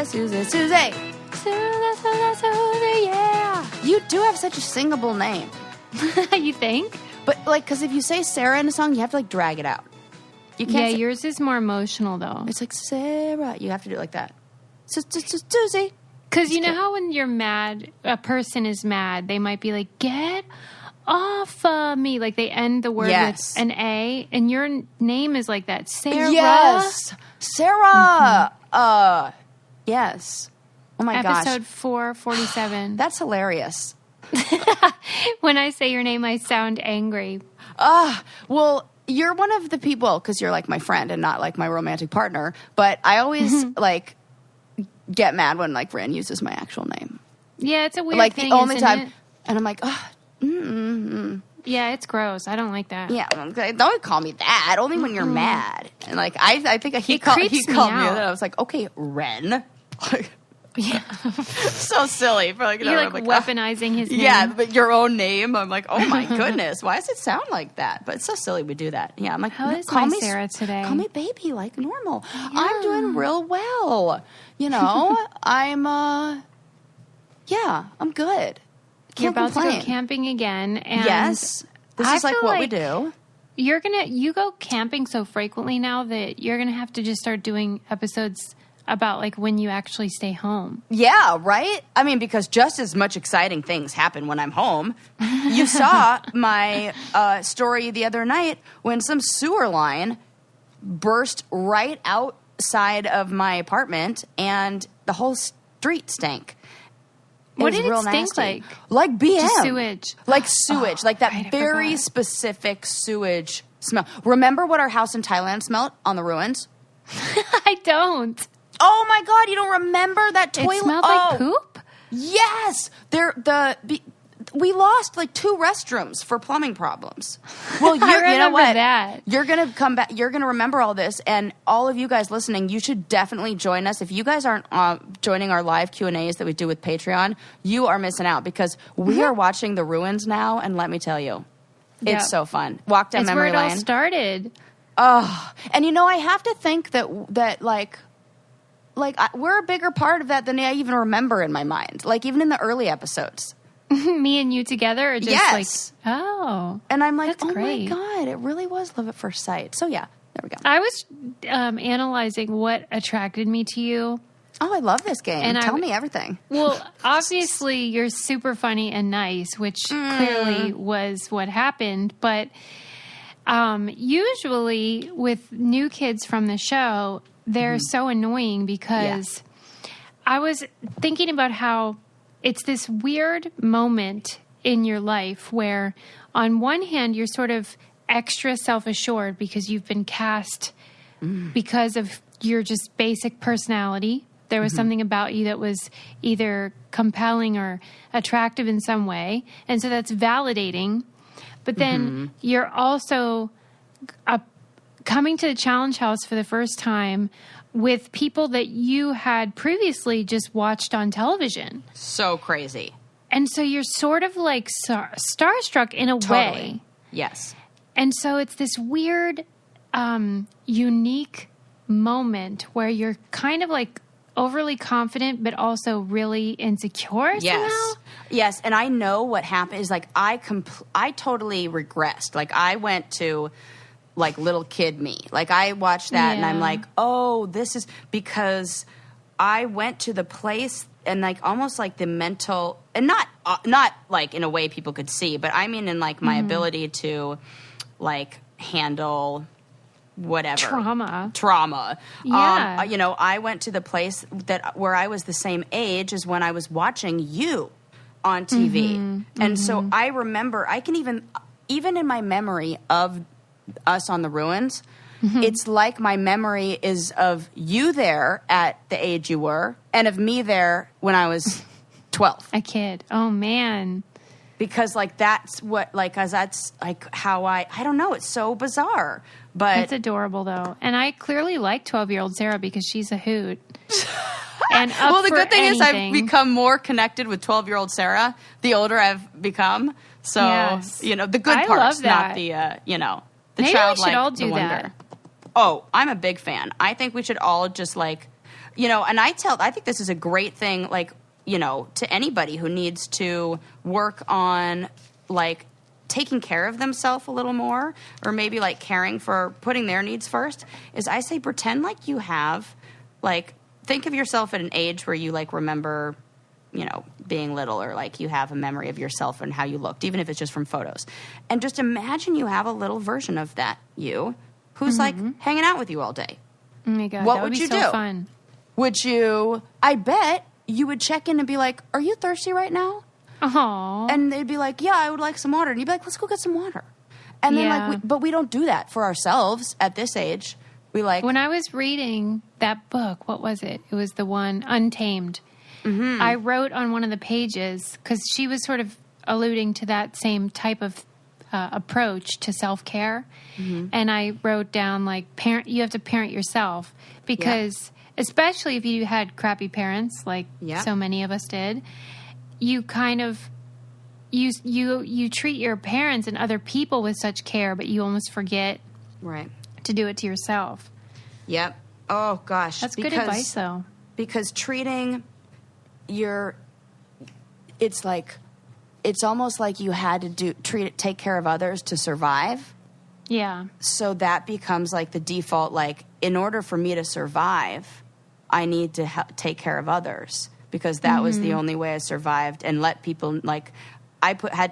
Susie, Susie. Susie, yeah. You do have such a singable name. You think? But, like, because if you say Sarah in a song, you have to, like, drag it out. You can't say, yours is more emotional, though. it's like, Sarah. You have to do it like that. Susie. Because you know how when you're mad, a person is mad, they might be like, get off of me. Like, they end the word with an A, and your name is like that. Sarah. Yes. Sarah. Yes. Oh, my gosh. Episode 447. That's hilarious. When I say your name, I sound angry. Well, you're one of the people, because you're like my friend and not like my romantic partner, but I always like get mad when like Ran uses my actual name. Yeah, it's a weird like thing, the only isn't time, it? and I'm like, Yeah, it's gross. I don't like that. yeah, don't call me that. Only when you're mad. And like I think he called me out. that. I was like, okay, Ren. Yeah, so silly. For like, You're I'm like weaponizing his name. Yeah, but your own name. I'm like, oh my goodness, why does it sound like that? But it's so silly we do that. Yeah, I'm like, how is call my me Sarah today? Call me baby, like normal. Yeah. I'm doing real well. You know, I'm good. You're about complain. to go camping again, and yes, this is like what we do. You go camping so frequently now that you're gonna have to just start doing episodes about like when you actually stay home. Yeah, right? I mean, because just as much exciting things happen when I'm home. You saw my story the other night when some sewer line burst right outside of my apartment and the whole street stank. What did it stink nasty. like? Like BM. Just sewage. Like sewage. like that right, very specific sewage smell. Remember what our house in Thailand smelled on the ruins? I don't. Oh my God, you don't remember that toilet? It smelled like poop? Yes. We lost like 2 restrooms for plumbing problems. Well, you know what? That. You're going to come back. You're going to remember all this. And all of you guys listening, you should definitely join us. If you guys aren't joining our live Q&As that we do with Patreon, you are missing out because we are watching the ruins now. And let me tell you, it's so fun. Walk down memory lane. It's where it all started. Oh, and you know, I have to think that we're a bigger part of that than I even remember in my mind. Like, even in the early episodes. Me and you together? Or just yes. like, oh. And I'm like, that's great. My God, it really was love at first sight. So, yeah, there we go. I was analyzing what attracted me to you. Oh, I love this game. And tell me everything. Well, obviously, you're super funny and nice, which clearly was what happened. But usually with new kids from the show, they're so annoying because I was thinking about how it's this weird moment in your life where on one hand you're sort of extra self-assured because you've been cast because of your just basic personality. There was something about you that was either compelling or attractive in some way. And so that's validating. But then you're also coming to the Challenge House for the first time with people that you had previously just watched on television. So crazy. And so you're sort of like starstruck in a way. Yes. And so it's this weird, unique moment where you're kind of like overly confident, but also really insecure somehow. Yes. And I know what happened is like I totally regressed. Like I went to like little kid me. Like I watched that and I'm like, oh, this is because I went to the place and like almost like the mental and not like in a way people could see, but I mean in like my ability to like handle whatever trauma. Yeah. You know, I went to the place where I was the same age as when I was watching you on TV. And so I remember I can even in my memory of us on the ruins, it's like my memory is of you there at the age you were and of me there when I was 12. A kid. Oh, man. Because, like, that's what, like, cause that's, like, how I don't know, it's so bizarre. But it's adorable, though. And I clearly like 12-year-old Sarah because she's a hoot. And well, the good thing is I've become more connected with 12-year-old Sarah the older I've become. So, you know, the good parts, not the, you know, the maybe childlike, we should all do the wonder. that. Oh, I'm a big fan. I think we should all just, like, And I think this is a great thing, like, to anybody who needs to work on, like, taking care of themselves a little more, or maybe, like, putting their needs first, is I say pretend like you have, like, think of yourself at an age where you, like, remember, being little, or, like, you have a memory of yourself and how you looked, even if it's just from photos. And just imagine you have a little version of that you who's, like, hanging out with you all day. Oh, my God. What that would would be you so do? Fun. Would you, I bet you would check in and be like, are you thirsty right now? Aww. And they'd be like, yeah, I would like some water. And you'd be like, let's go get some water. And then, but we don't do that for ourselves at this age. We When I was reading that book, what was it? It was the one, Untamed. Mm-hmm. I wrote on one of the pages, because she was sort of alluding to that same type of approach to self-care. Mm-hmm. And I wrote down, like, you have to parent yourself, because especially if you had crappy parents, like so many of us did, you kind of, you treat your parents and other people with such care, but you almost forget to do it to yourself. Yep. Oh, gosh. That's good advice, though. Because treating it's almost like you had to take care of others to survive. Yeah. So that becomes, like, the default, like, in order for me to survive, I need to take care of others, because that was the only way I survived, and let people, like,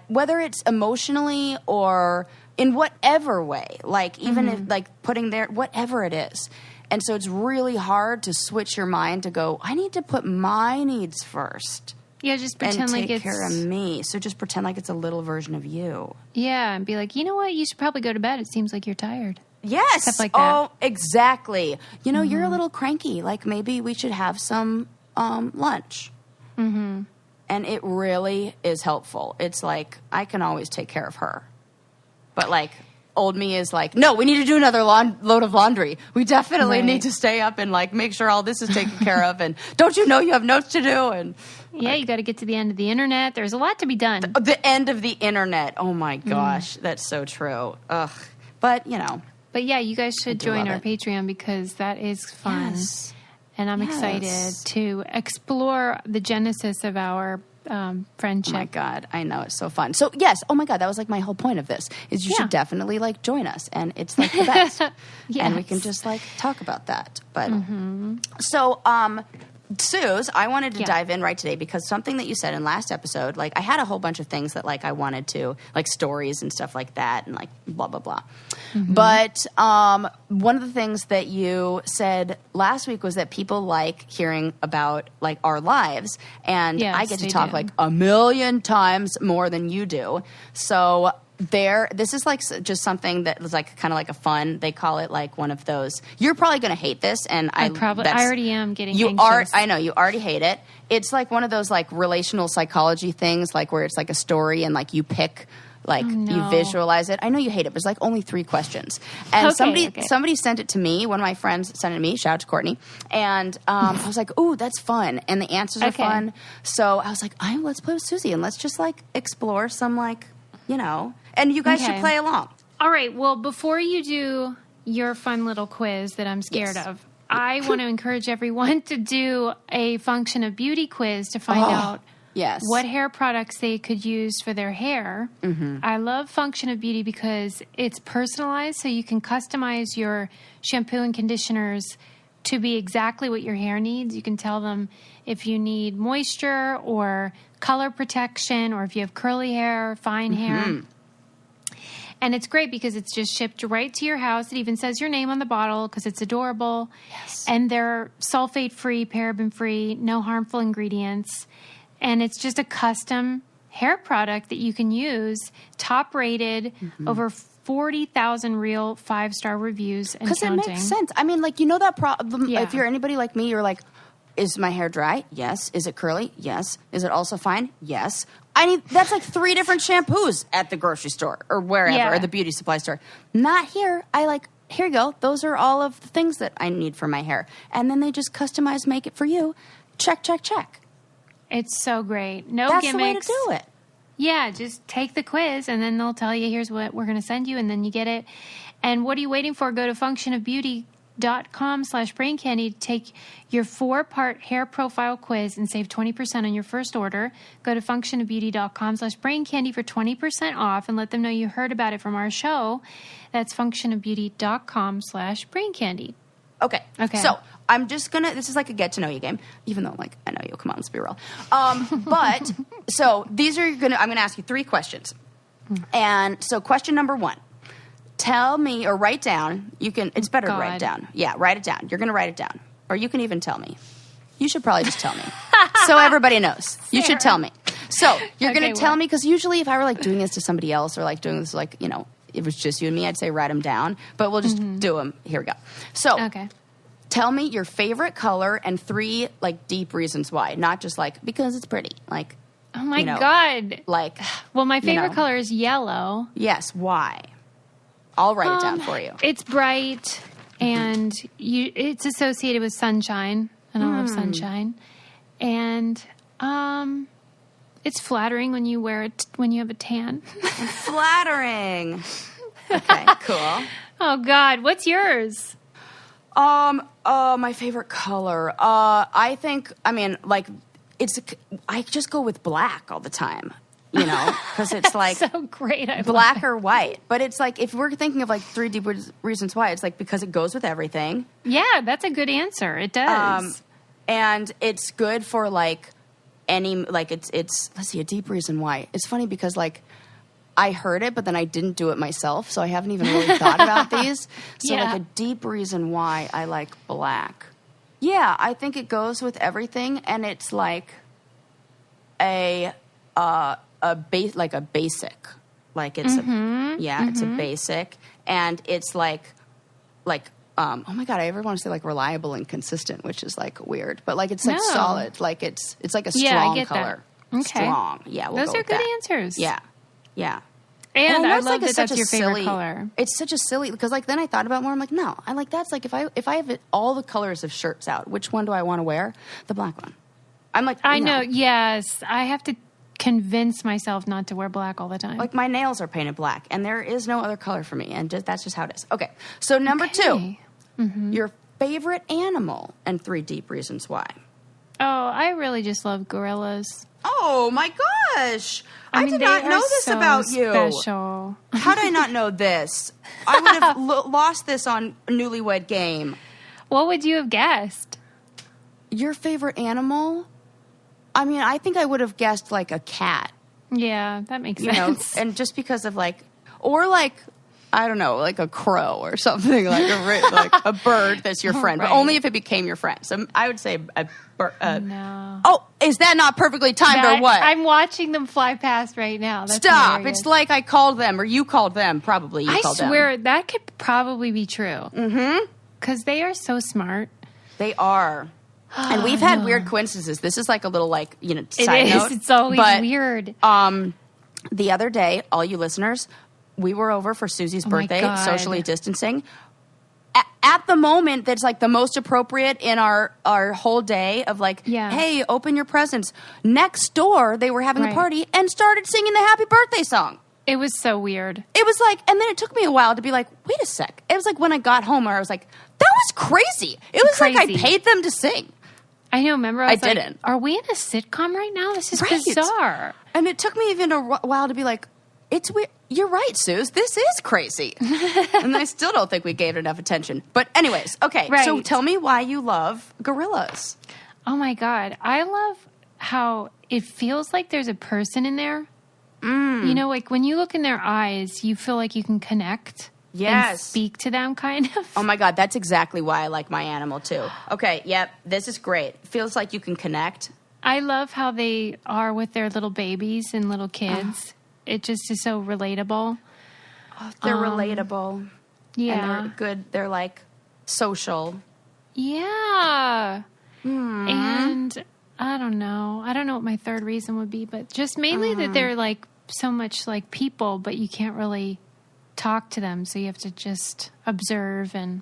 whether it's emotionally or in whatever way, like, even if, like, putting there, whatever it is. And so it's really hard to switch your mind to go, I need to put my needs first. Yeah, just pretend like take care of me. So just pretend like it's a little version of you. Yeah, and be like, you know what? You should probably go to bed. It seems like you're tired. Yes. Stuff like that. Oh, exactly. You're a little cranky. Like, maybe we should have some lunch. Mm-hmm. And it really is helpful. It's like, I can always take care of her. But, like, old me is like, no, we need to do another load of laundry. We definitely need to stay up and, like, make sure all this is taken care of. And don't you know you have notes to do? And yeah, you got to get to the end of the internet. There's a lot to be done. The end of the internet. Oh, my gosh. That's so true. Ugh. But, But, yeah, you guys should join our Patreon, because that is fun. Yes. And I'm excited to explore the genesis of our friendship. Oh, my God. I know. It's so fun. So, yes. Oh, my God. That was, like, my whole point of this, is you should definitely, like, join us. And it's, like, the best. Yes. And we can just, like, talk about that. But so, Suze, I wanted to dive in right today, because something that you said in last episode, like, I had a whole bunch of things that, like, I wanted to, like, stories and stuff like that, and, like, blah, blah, blah. Mm-hmm. But one of the things that you said last week was that people like hearing about, like, our lives, and I get to talk, like, a million times more than you do. So this is, like, just something that was, like, kind of like a fun, they call it, like, one of those, you're probably going to hate this, and I already am getting anxious. I know, you already hate it. It's like one of those, like, relational psychology things, like, where it's like a story and, like, you pick, like, you visualize it. I know you hate it, but it's, like, only 3 questions. And somebody sent it to me. One of my friends sent it to me. Shout out to Courtney. And I was like, ooh, that's fun. And the answers are fun. So I was like, let's play with Susie, and let's just, like, explore some, like, and you guys should play along. All right. Well, before you do your fun little quiz that I'm scared of, I want to encourage everyone to do a Function of Beauty quiz to find out what hair products they could use for their hair. Mm-hmm. I love Function of Beauty because it's personalized, so you can customize your shampoo and conditioners to be exactly what your hair needs. You can tell them if you need moisture or color protection, or if you have curly hair, fine hair. And it's great because it's just shipped right to your house. It even says your name on the bottle because it's adorable. Yes. And they're sulfate-free, paraben-free, no harmful ingredients. And it's just a custom hair product that you can use, top-rated, over 40,000 real 5-star reviews and counting. Because it makes sense. I mean, like, that problem. Yeah. If you're anybody like me, you're like, is my hair dry? Yes. Is it curly? Yes. Is it also fine? Yes. That's like 3 different shampoos at the grocery store or wherever, or the beauty supply store. Not here. Here you go. Those are all of the things that I need for my hair. And then they just customize, make it for you. Check, check, check. It's so great. No That's gimmicks. the way to do it. Yeah, just take the quiz, and then they'll tell you, here's what we're going to send you, and then you get it. And what are you waiting for? Go to functionofbeauty.com/braincandy to take your 4-part hair profile quiz and save 20% on your first order. Go to functionofbeauty.com/braincandy for 20% off and let them know you heard about it from our show. That's functionofbeauty.com/braincandy. Okay. So I'm just gonna. This is like a get to know you game, even though like I know you. Come on, let's be real. But so these are gonna. I'm gonna ask you 3 questions, and so question number 1. Tell me or write down. You can. It's better to write it down. Yeah, write it down. You're gonna write it down, or you can even tell me. You should probably just tell me, so everybody knows. You should tell me. So you're gonna tell me, because usually if I were like doing this to somebody else or like doing this like it was just you and me, I'd say write them down. But we'll just do them. Here we go. So tell me your favorite color and 3 like deep reasons why, not just like because it's pretty. Like, oh my God. Like, well, my favorite color is yellow. Yes. Why? I'll write it down for you. It's bright and it's associated with sunshine, and I love sunshine. And it's flattering when you wear it when you have a tan. Flattering. Okay, cool. Oh God, what's yours? My favorite color. I just go with black all the time. Because it's like so great. Black or white. But it's like, if we're thinking of like 3 deep reasons why, it's like because it goes with everything. Yeah, that's a good answer. It does. And it's good for like any, like it's let's see, a deep reason why. It's funny because like I heard it, but then I didn't do it myself, so I haven't even really thought about these. So like a deep reason why I like black. Yeah, I think it goes with everything, and it's like a basic. Like it's it's a basic, and it's like oh my God, I ever want to say like reliable and consistent, which is like weird, but like it's like solid, like it's like a strong color. That. Okay. Strong. Yeah, those are good answers. Yeah. Yeah. And I love that that's your favorite color. It's such a silly, because like then I thought about it more. I'm like, no, I like that's like if I have all the colors of shirts out, which one do I want to wear? The black one. I'm like, I know. Yes, I have to convince myself not to wear black all the time. Like my nails are painted black, and there is no other color for me, and that's just how it is. Okay, so number 2, your favorite animal and 3 deep reasons why. Oh, I really just love gorillas. Oh my gosh. I did not know this about you. Special. How did I not know this? I would have lost this on Newlywed Game. What would you have guessed? Your favorite animal? I mean, I think I would have guessed like a cat. Yeah, that makes sense. And just because of like, or like, I don't know, like a crow or something, like a bird that's your friend, but only if it became your friend. So I would say a bird. No. Oh, is that not perfectly timed or what? I'm watching them fly past right now. That's Stop. hilarious. It's like I called them, or you called them. Probably you called them. I swear, that could probably be true. Mm-hmm. Because they are so smart. They are. And we've had weird coincidences. This is like a little like, side note. It's always weird. The other day, all you listeners, we were over for Susie's birthday, socially distancing. At the moment that's like the most appropriate in our whole day of like, hey, open your presents. Next door, they were having a party and started singing the happy birthday song. It was so weird. It was like, and then it took me a while to be like, wait a sec. It was like when I got home where I was like, that was crazy. It was like I paid them to sing. I know, remember? I didn't. Are we in a sitcom right now? This is bizarre. And it took me even a while to be like, it's weird. You're right, Suze. This is crazy. And I still don't think we gave it enough attention. But anyways, okay. Right. So tell me why you love gorillas. Oh, my God. I love how it feels like there's a person in there. Like when you look in their eyes, you feel like you can connect. And speak to them, kind of. Oh, my God. That's exactly why I like my animal, too. Okay, yep. This is great. Feels like you can connect. I love how they are with their little babies and little kids. It just is so relatable. Oh, they're relatable. Yeah. And they're good. They're, like, social. Yeah. And I don't know. I don't know what my 3rd reason would be, but just mainly that they're, like, so much like people, but you can't really talk to them, so you have to just observe and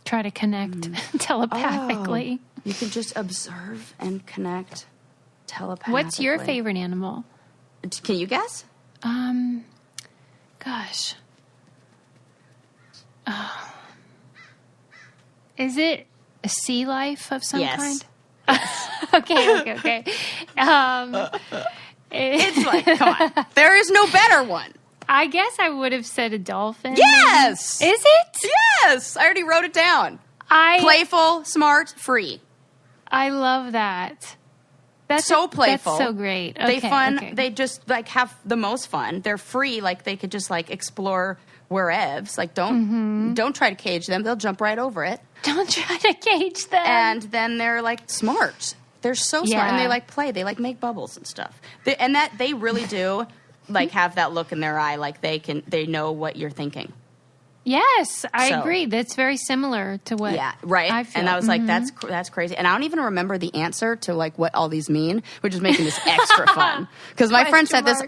try to connect telepathically. You can just observe and connect telepathically. What's your favorite animal? Can you guess? Gosh. Is it a sea life of some Yes. kind? Okay. It's like, come on. There is no better one. I guess I would have said a dolphin. Yes. Maybe. Is it? Yes. I already wrote it down. Playful, smart, free. I love that. That's so playful. That's so great. Okay, They just like have the most fun. They're free. Like they could just like explore wherevs. Like don't try to cage them. They'll jump right over it. Don't try to cage them. And then they're like smart. They're so smart, and they like play. They like make bubbles and stuff. They really do like have that look in their eye. Like they know what you're thinking. Yes, I agree. That's very similar to what I feel. And I was like, that's crazy. And I don't even remember the answer to like what all these mean, which is making this extra fun. Because my friend sent this.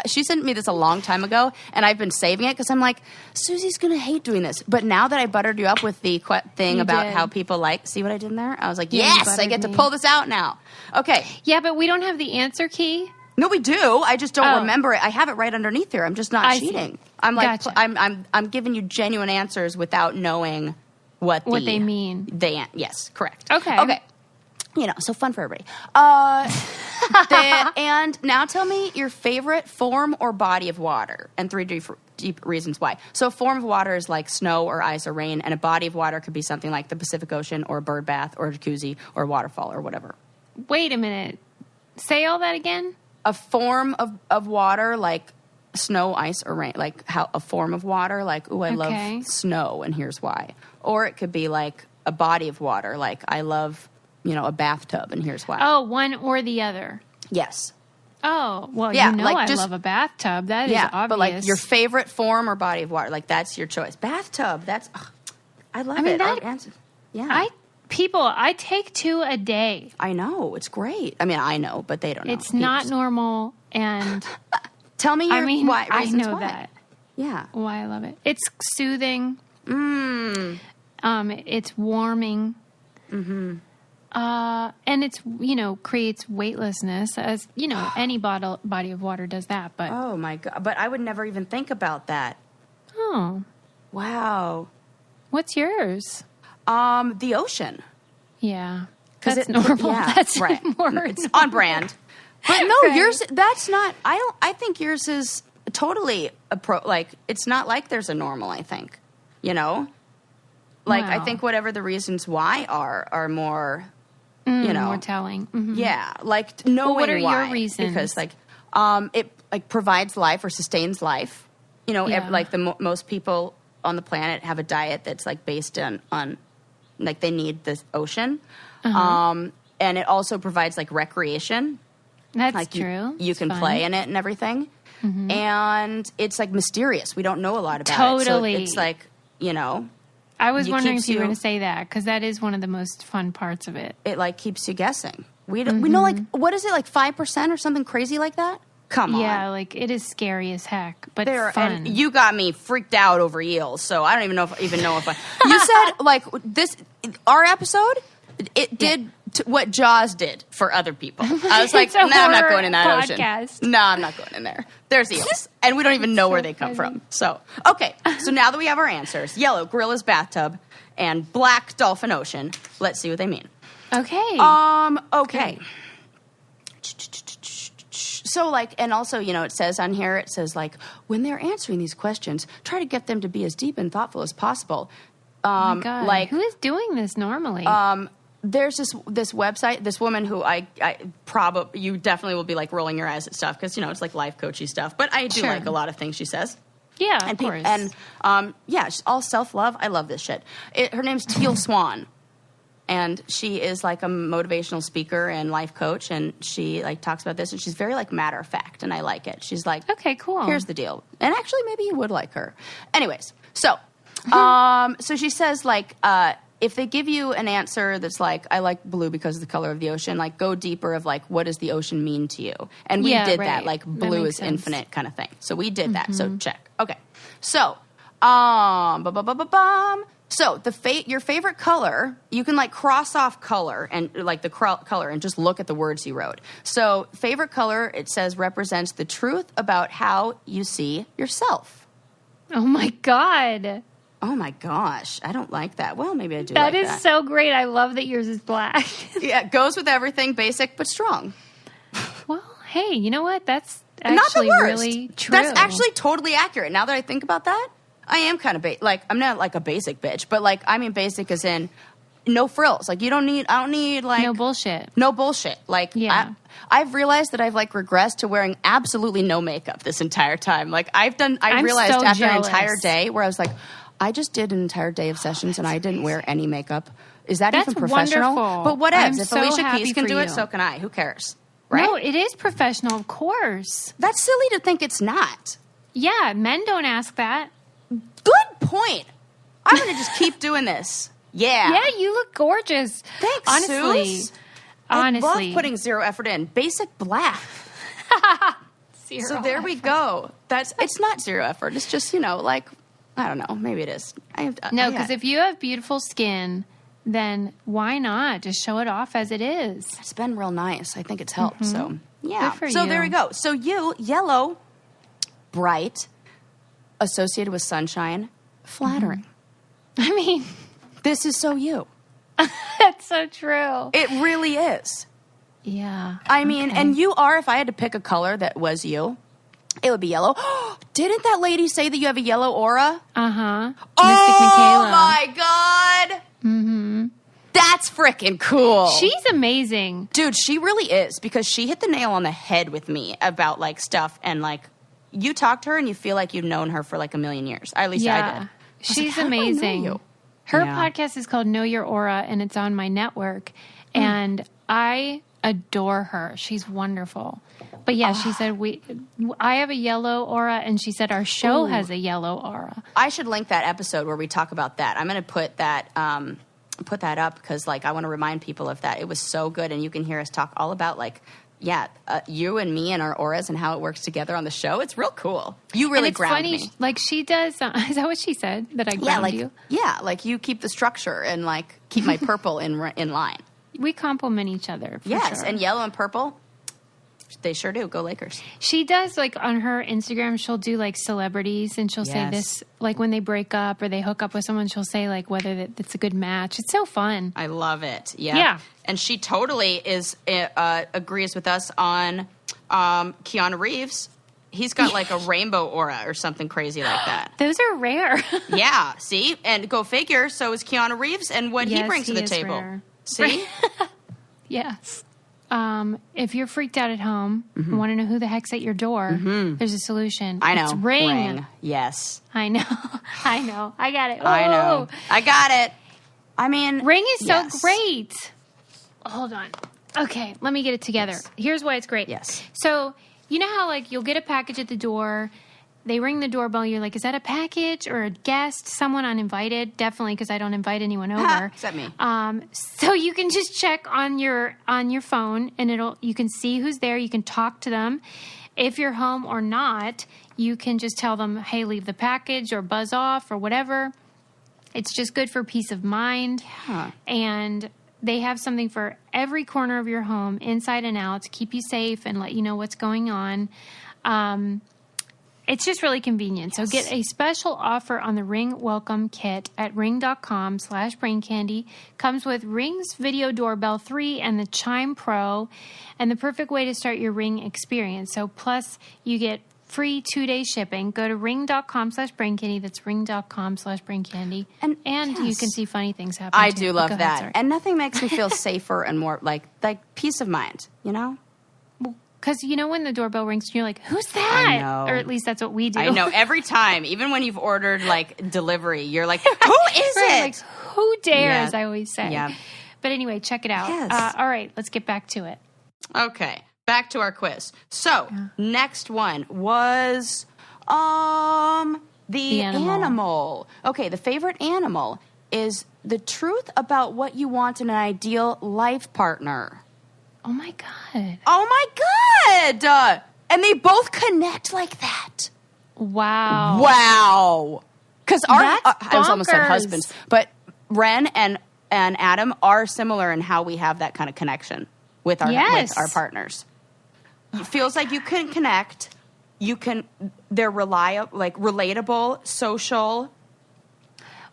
She sent me this a long time ago, and I've been saving it because I'm like, Susie's gonna hate doing this. But now that I buttered you up with the thing about how people like, see what I did there? I was like, yes, I get to pull this out now. Okay. Yeah, but we don't have the answer key. No, we do. I just don't remember it. I have it right underneath here. I'm just not cheating. I'm like, gotcha. I'm giving you genuine answers without knowing what they mean. Yes, correct. Okay. So fun for everybody. And now tell me your favorite form or body of water, and 3 deep reasons why. So a form of water is like snow or ice or rain, and a body of water could be something like the Pacific Ocean or a bird bath or a jacuzzi or a waterfall or whatever. Wait a minute. Say all that again? A form of water like snow, ice, or rain. Like how a form of water, like, ooh, I love snow, and here's why. Or it could be like a body of water, like I love, a bathtub, and here's why. Oh, one or the other. Yes. Oh, well, I love a bathtub. That is obvious. But like your favorite form or body of water, like that's your choice. Bathtub, I love it. I take 2 a day. I know. It's great. I mean, I know, but they don't know. It's not normal, and... Tell me your reasons I know why. that. Yeah. Why I love it. It's soothing. It's warming. Mm-hmm. And it's, creates weightlessness, as, any body of water does that. But oh, my God. But I would never even think about that. Oh. Wow. What's yours? The ocean. Yeah. That's normal. Yeah, that's right. More it's on brand. But no, yours, that's not, I think yours is totally, it's not like there's a normal, I think, Like, I think whatever the reasons why are more, more telling. Mm-hmm. Yeah, like knowing what are why. Your reasons? Because, it, provides life or sustains life. Most people on the planet have a diet that's, based on they need the ocean. Uh-huh. And it also provides, recreation. That's true. You can play in it and everything. Mm-hmm. And it's mysterious. We don't know a lot about it. Totally. So it's I was wondering if you were going to say that, because that is one of the most fun parts of it. It keeps you guessing. We know what is it, 5% or something crazy like that? Come on. Yeah, it is scary as heck, but fun. And you got me freaked out over eels, so I don't even know if I. You said this our episode. It did what Jaws did for other people. I was like, no, I'm not going in that ocean. No, I'm not going in there. There's eels, and we don't even know where they come from. So, okay. So now that we have our answers, yellow, gorilla's bathtub, and black, dolphin ocean, let's see what they mean. Okay. Okay. So, and also, it says on here, when they're answering these questions, try to get them to be as deep and thoughtful as possible. Oh my God. Who is doing this normally? There's this website, this woman who I probably, you definitely will be rolling your eyes at stuff because, it's life coachy stuff. But I do like a lot of things she says. Yeah, of course. And, she's all self-love. I love this shit. Her name's Teal Swan. And she is a motivational speaker and life coach. And she talks about this. And she's very matter of fact. And I like it. She's like, okay, cool. Here's the deal. And actually, maybe you would like her. Anyways, so she says if they give you an answer that's I like blue because of the color of the ocean, go deeper of what does the ocean mean to you? And we did that, blue is infinite kind of thing. So we did that. So check. Okay. So, so your favorite color, you can cross off color and the color and just look at the words you wrote. So favorite color, it says represents the truth about how you see yourself. Oh my God. Oh my gosh, I don't like that. Well, maybe I do. That is so great. I love that yours is black. Yeah, it goes with everything, basic but strong. Well, hey, you know what? That's Not the actually worst. really true. That's actually totally accurate. Now that I think about that, I am kind of I'm not like a basic bitch, but like I mean basic as in no frills. Like I don't need like no bullshit. No bullshit. Like I've realized that I've like regressed to wearing absolutely no makeup this entire time. Like I realized so after jealous. an entire day where I was like, I just did an entire day of sessions and I didn't wear any makeup. Is that That's even professional? wonderful. But what I'm else? If so Alicia happy Keys can for do you. it, so can I. Who cares? Right? No, it is professional, of course. That's silly to think it's not. Yeah, men don't ask that. Good point. I'm going to just keep doing this. Yeah. Yeah, you look gorgeous. Thanks, honestly. Suze. I Honestly. love putting zero effort in. Basic black. Zero So there we go. It's not zero effort. It's just, like, I don't know. Maybe it is. No, because if you have beautiful skin, then why not just show it off as it is? It's been real nice. I think it's helped. So, yeah. Good for So you. there we go. So you, yellow, bright, associated with sunshine, flattering. I mean, This is so you. that's so true. It really is. Yeah. I mean, and you are, if I had to pick a color that was you, it would be yellow. Didn't that lady say that you have a yellow aura? Uh-huh. Mystic Oh, Michaela. my God. Mm-hmm. That's freaking cool. She's amazing. Dude, she really is, because she hit the nail on the head with me about, like, stuff, and, like, you talk to her and you feel like you've known her for, like, a million years. At least I did. She's how do I know amazing. you? Her Yeah. podcast is called Know Your Aura, and it's on my network. And I adore her. She's wonderful. But yeah, she said I have a yellow aura, and she said our show has a yellow aura. I should link that episode where we talk about that. I'm going to put that up because, like, I want to remind people of that. It was so good, and you can hear us talk all about, like, you and me and our auras and how it works together on the show. It's real cool. You really ground me. Like she does. Is that what she said? That I ground you? Yeah, like you keep the structure and like keep my purple in line. We complement each other. For Yes, sure. and yellow and purple, they sure do. Go Lakers. She does, like, on her Instagram, she'll do, like, celebrities, and she'll say this, like, when they break up or they hook up with someone, she'll say, like, whether it's a good match. It's so fun. I love it. Yeah. Yeah. And she totally agrees with us on Keanu Reeves. He's got, like, a rainbow aura or something crazy like that. Those are rare. Yeah, see? And go figure, so is Keanu Reeves and what he Yes, brings to the is table. rare. See? Yes. If you're freaked out at home, want to know who the heck's at your door, there's a solution. I know. It's Ring. Yes. I know. I know. I got it. I know. I got it. I mean, Ring is yes. so great. Hold on. Okay, let me get it together. Here's why it's great. Yes. So, you know how, like, you'll get a package at the door. They ring the doorbell. You're like, is that a package or a guest? Someone uninvited? Definitely, because I don't invite anyone over. Except me. So you can just check on your phone, and you can see who's there. You can talk to them. If you're home or not, you can just tell them, hey, leave the package or buzz off or whatever. It's just good for peace of mind. Yeah. And they have something for every corner of your home, inside and out, to keep you safe and let you know what's going on. It's just really convenient. So get a special offer on the Ring Welcome Kit at ring.com/braincandy. Comes with Ring's Video Doorbell 3 and the Chime Pro, and the perfect way to start your Ring experience. So plus you get free 2-day shipping. Go to ring.com/braincandy. That's ring.com/braincandy. And you can see funny things happen. I too. do love Go that. ahead, sorry. And nothing makes me feel safer and more like peace of mind, you know? Because you know when the doorbell rings, you're like, who's that? I know. Or at least that's what we do. I know. Every time, even when you've ordered, like, delivery, you're like, who is Right, it? like, who dares, Yeah. I always say. Yeah. But anyway, check it out. Yes. All right, let's get back to it. Okay, back to our quiz. So, next one was the animal. Okay, the favorite animal is the truth about what you want in an ideal life partner. Oh, my God. Oh, my God! And they both connect like that. Wow. Wow. Because our, That's I was almost said bonkers. husbands, but Ren and Adam are similar in how we have that kind of connection with our partners. It feels like you can connect. They're reliable, like relatable, social.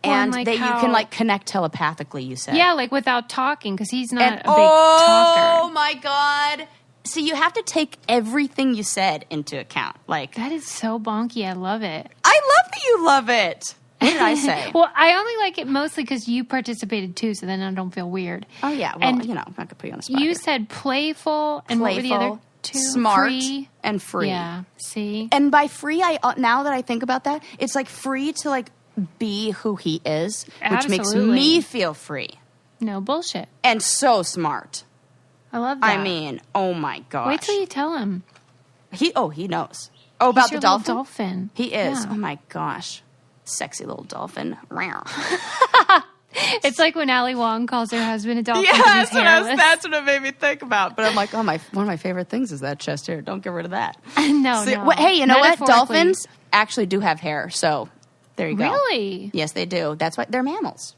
And like that you can like connect telepathically, you said. Yeah, like without talking, because he's not a big talker. Oh my God. See, you have to take everything you said into account. Like, that is so bonky. I love it. I love that you love it. What did I say? Well, I only like it mostly because you participated too, so then I don't feel weird. Oh, yeah. Well, I'm not going to put you on the spot. You here. said playful, and what were the other two? Smart, free. and free. Yeah, see? And by free, now that I think about that, it's like free to like be who he is, which makes me feel free. No bullshit. And so smart. I love that. I mean, oh my gosh. Wait till you tell him. He knows. Oh, about the dolphin? Dolphin. He is. Yeah. Oh my gosh. Sexy little dolphin. It's like when Ali Wong calls her husband a dolphin. Yeah, that's what it made me think about. But I'm like, one of my favorite things is that chest hair. Don't get rid of that. No. Hey, you know what? Dolphins actually do have hair. So there you go. Really? Yes, they do. That's why they're mammals.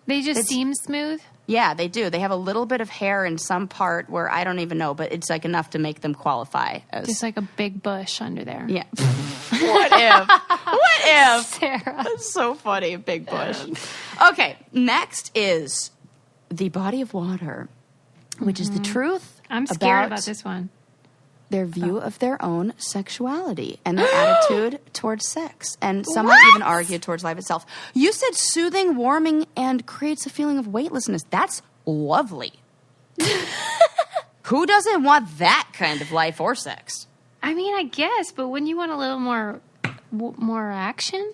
They just seem smooth? Yeah, they do. They have a little bit of hair in some part where I don't even know, but it's like enough to make them qualify as just like a big bush under there. Yeah. What if? What if? Sarah. That's so funny, big bush. Okay, next is the body of water, which is the truth. I'm scared about this one. Their view of their own sexuality and their attitude towards sex. And some might even argue towards life itself. You said soothing, warming, and creates a feeling of weightlessness. That's lovely. Who doesn't want that kind of life or sex? I mean, I guess, but wouldn't you want a little more action?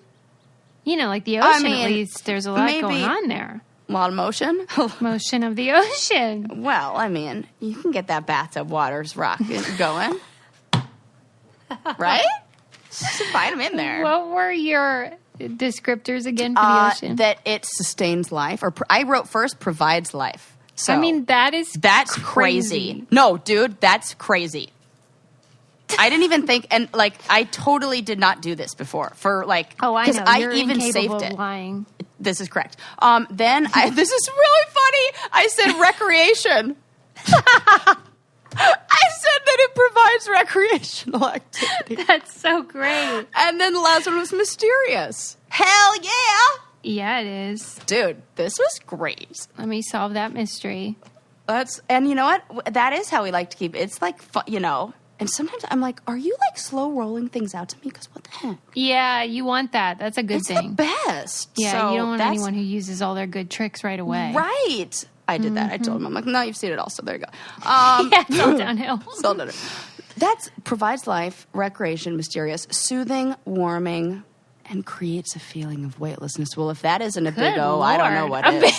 You know, like the ocean, at least, there's a lot going on there. A lot of motion? Motion of the ocean. Well, I mean, you can get that bathtub water's rocking going. Right? Just invite them in there. What were your descriptors again for the ocean? That it sustains life. Or I wrote first, provides life. So I mean, that's crazy. No, dude, that's crazy. I didn't even think, and like, I totally did not do this before. For like, I know. Because I You're even incapable saved of it. Lying. This is correct. This is really funny. I said recreation. I said that it provides recreational activity. That's so great. And then the last one was mysterious. Hell yeah. Yeah, it is. Dude, this was great. Let me solve that mystery. And you know what? That is how we like to keep it. It's like, and sometimes I'm like, are you like slow rolling things out to me? Because what the heck? Yeah, you want that. That's a good thing. It's the best. Yeah, so you don't want anyone who uses all their good tricks right away. Right. I did that. I told him, I'm like, no, you've seen it all, so there you go. Yeah, it's all downhill. It's all downhill. That provides life, recreation, mysterious, soothing, warming, and creates a feeling of weightlessness. Well, if that isn't a big O, I don't know what is.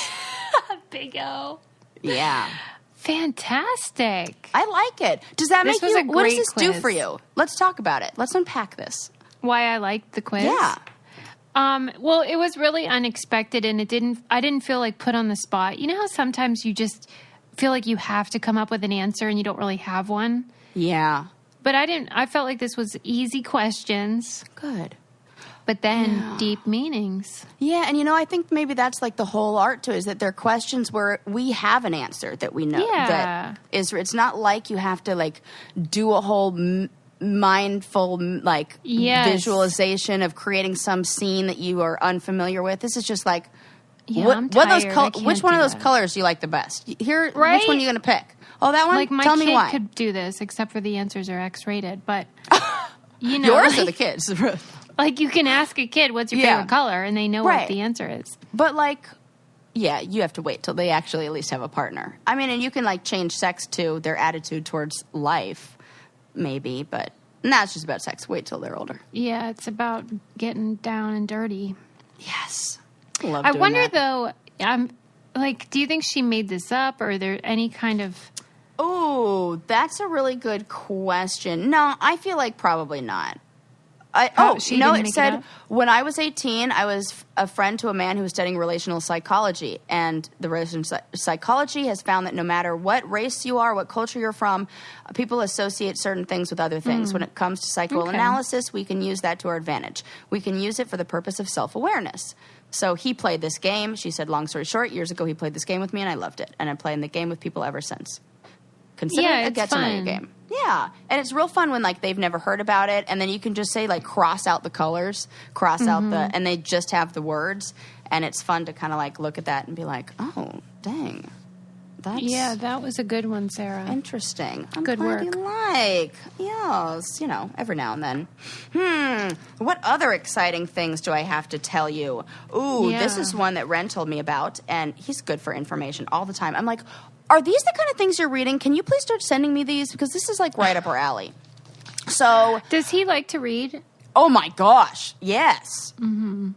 A big O. Yeah. Fantastic. I like it. Does that make you? What does this do quiz. for you? Let's talk about it. Let's unpack this. Why I liked the quiz? Yeah. Well, it was really unexpected, and I didn't feel like put on the spot. You know how sometimes you just feel like you have to come up with an answer and you don't really have one? Yeah. But I felt like this was easy questions. Good. But then deep meanings. Yeah, and I think maybe that's like the whole art to it, is that they're questions where we have an answer that we know. Yeah. That is, it's not like you have to like do a whole mindful like visualization of creating some scene that you are unfamiliar with. This is just like, which one of those colors do you like the best? Which one are you going to pick? Oh, that one? Like my Tell me why. kid could do this, except for the answers are X-rated. But, Yours are the kids. Like, you can ask a kid, what's your favorite color? And they know what the answer is. But, like, you have to wait till they actually at least have a partner. I mean, and you can, like, change sex to their attitude towards life, maybe. But it's just about sex. Wait till they're older. Yeah, it's about getting down and dirty. Yes. I wonder, though, do you think she made this up? Or are there any kind of... Oh, that's a really good question. No, I feel like probably not. It said, when I was 18, I was a friend to a man who was studying relational psychology. And the relational psychology has found that no matter what race you are, what culture you're from, people associate certain things with other things. When it comes to psychoanalysis, we can use that to our advantage. We can use it for the purpose of self-awareness. So he played this game. She said, long story short, years ago he played this game with me and I loved it. And I'm playing the game with people ever since. Consider it a get-to-know-you game. Yeah, and it's real fun when, like, they've never heard about it, and then you can just say, like, cross out the colors, out and they just have the words, And it's fun to kind of like look at that and be like, oh, dang. Yeah, that was a good one, Sarah. Interesting. I'm good glad work. you like. Yes, every now and then. What other exciting things do I have to tell you? Ooh, This is one that Ren told me about, and he's good for information all the time. I'm like, are these the kind of things you're reading? Can you please start sending me these? Because this is like right up our alley. So, does he like to read? Oh my gosh, yes. Mm-hmm.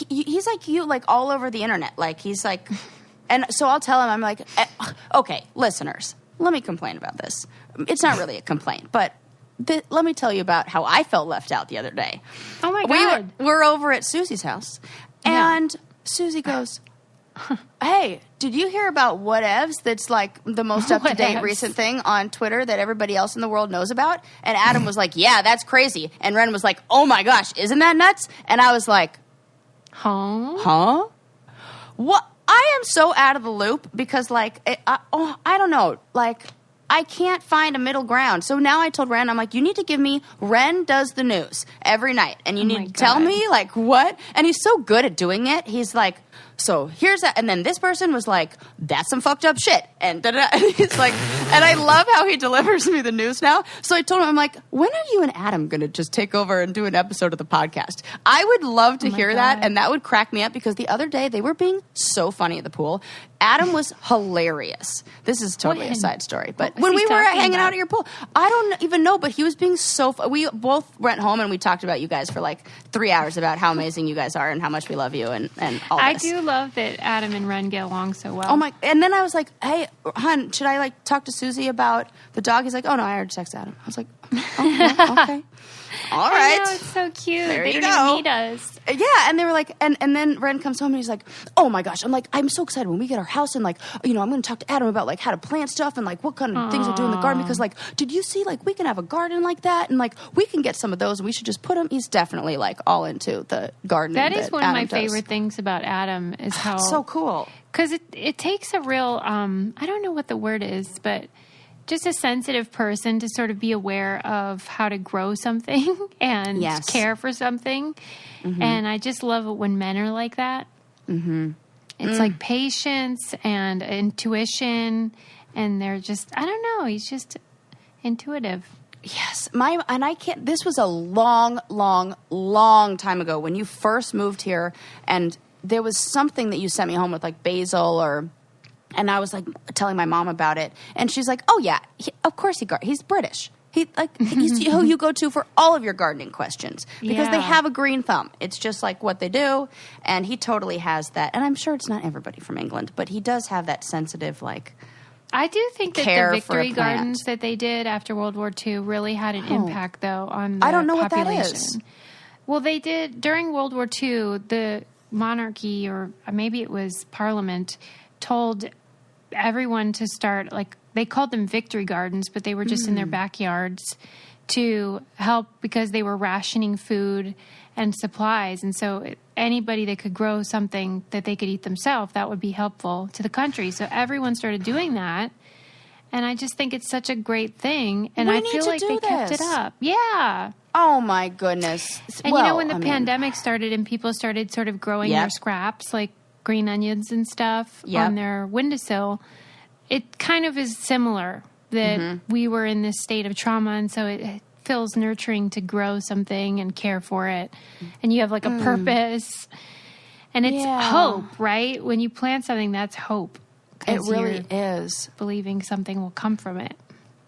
He's like you, like all over the internet. Like he's like... And so I'll tell him, I'm like, okay, listeners, let me complain about this. It's not really a complaint, but let me tell you about how I felt left out the other day. Oh, my God. We're over at Susie's house, and Susie goes, hey, did you hear about whatevs that's like the most up-to-date recent thing on Twitter that everybody else in the world knows about? And Adam was like, yeah, that's crazy. And Ren was like, oh, my gosh, isn't that nuts? And I was like, Huh? What? I am so out of the loop because, like, I don't know. Like, I can't find a middle ground. So now I told Ren, I'm like, you need to give me, Ren does the news every night. And you need to tell me, like, what? And he's so good at doing it. He's like, so here's that. And then this person was like, that's some fucked up shit. And da-da. And he's like, and I love how he delivers me the news now. So I told him, I'm like, when are you and Adam going to just take over and do an episode of the podcast? I would love to hear that. And that would crack me up because the other day they were being so funny at the pool. Adam was hilarious. This is totally a side story. But when we were hanging out at your pool, I don't even know, but he was being so we both went home and we talked about you guys for like 3 hours about how amazing you guys are and how much we love you and all this. I do love that Adam and Ren get along so well. Oh my! And then I was like, "Hey, hon, should I like talk to Susie about the dog?" He's like, "Oh no, I already texted Adam." I was like, "Oh, yeah, okay, all right." I know, it's so cute. There they you don't go. even need us. Yeah, and they were like, and then Ren comes home and he's like, "Oh my gosh!" I'm like, "I'm so excited when we get our house and like, I'm going to talk to Adam about like how to plant stuff and like what kind of things to do in the garden because like, did you see like we can have a garden like that and like we can get some of those and we should just put them." He's definitely like all into the gardening. That is one of my favorite things about Adam is how so cool because it takes a real I don't know what the word is, but just a sensitive person to sort of be aware of how to grow something and care for something. Mm-hmm. And I just love it when men are like that. Mm-hmm. It's like patience and intuition, and they're just, I don't know, he's just intuitive. Yes. This was a long, long, long time ago when you first moved here, and there was something that you sent me home with, like basil and I was like telling my mom about it, and she's like, "Oh yeah, of course he's British. He's who you go to for all of your gardening questions because they have a green thumb. It's just like what they do, and he totally has that. And I'm sure it's not everybody from England, but he does have that sensitive like." I do think that the victory gardens that they did after World War II really had an impact, though, on the I don't know population. What that is. Well, they did during World War II. The monarchy, or maybe it was Parliament, told everyone to start, like, they called them victory gardens, but they were just in their backyards to help because they were rationing food and supplies. And so anybody that could grow something that they could eat themselves, that would be helpful to the country. So everyone started doing that. And I just think it's such a great thing. And I feel like they kept it up. Yeah. Oh, my goodness. And when the pandemic started and people started sort of growing their scraps, like green onions and stuff on their windowsill, it kind of is similar that we were in this state of trauma, and so it feels nurturing to grow something and care for it, and you have like a purpose, and it's hope, right? When you plant something, that's hope. It really is. Believing something will come from it.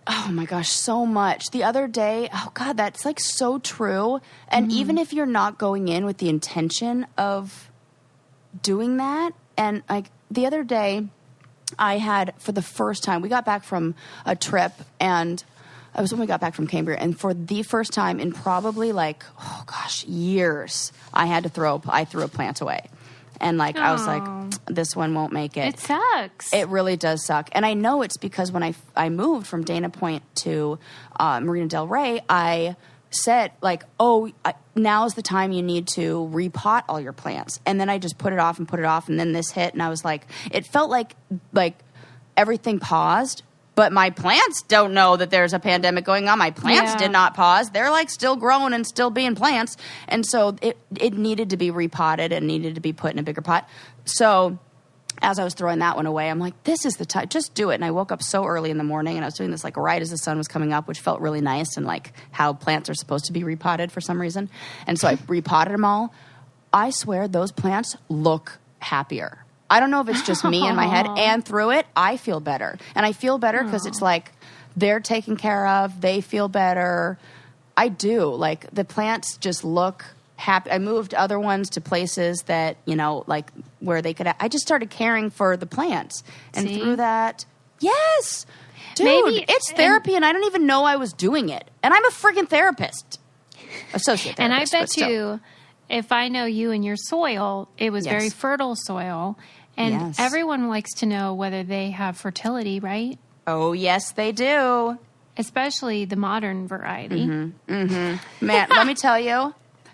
Oh my gosh, so much. The other day, oh God, that's like so true. And even if you're not going in with the intention of doing that, and like the other day, I had, for the first time, we got back from a trip, and it was when we got back from Cambridge, and for the first time in probably like, oh gosh, years, I threw a plant away. And like, I was like, this one won't make it. It sucks. It really does suck. And I know it's because when I moved from Dana Point to Marina Del Rey, I said like, now's the time you need to repot all your plants. And then I just put it off, and then this hit, and I was like, it felt like everything paused But my plants don't know that there's a pandemic going on. My plants did not pause. They're like still growing and still being plants. And so it needed to be repotted and needed to be put in a bigger pot. So as I was throwing that one away, I'm like, this is the time. Just do it. And I woke up so early in the morning, and I was doing this like right as the sun was coming up, which felt really nice, and like how plants are supposed to be repotted for some reason. And so I repotted them all. I swear those plants look happier. I don't know if it's just me in my head, and through it, I feel better. And I feel better because it's like they're taken care of. They feel better. I do. Like, the plants just look happy. I moved other ones to places that, you know, like where they could. I just started caring for the plants. And through that, yes. Dude, maybe it's therapy, and I don't even know I was doing it. And I'm a freaking therapist. Associate therapist. And I bet you, if I know you and your soil, it was very fertile soil. And everyone likes to know whether they have fertility, right? Oh, yes, they do. Especially the modern variety. Mm-hmm. Mm-hmm. Man, let me tell you,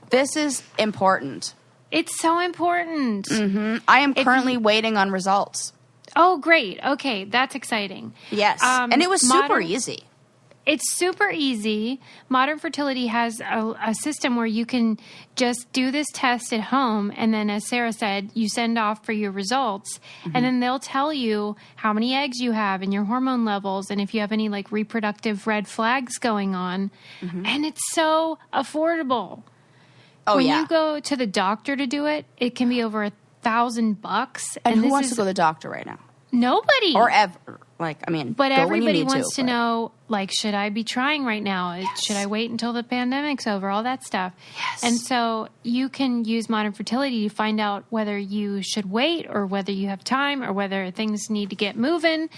this is important. It's so important. Mm-hmm. I am currently waiting on results. Oh, great. Okay, that's exciting. Yes, and it was super easy. It's super easy. Modern Fertility has a system where you can just do this test at home, and then, as Sarah said, you send off for your results, and then they'll tell you how many eggs you have and your hormone levels, and if you have any like reproductive red flags going on. And it's so affordable. Oh, when you go to the doctor to do it, it can be over $1,000. And who wants to go to the doctor right now? Nobody. Or ever. Like, I mean, but everybody wants to know, like, should I be trying right now? Yes. Should I wait until the pandemic's over? All that stuff. Yes. And so you can use Modern Fertility to find out whether you should wait or whether you have time or whether things need to get moving.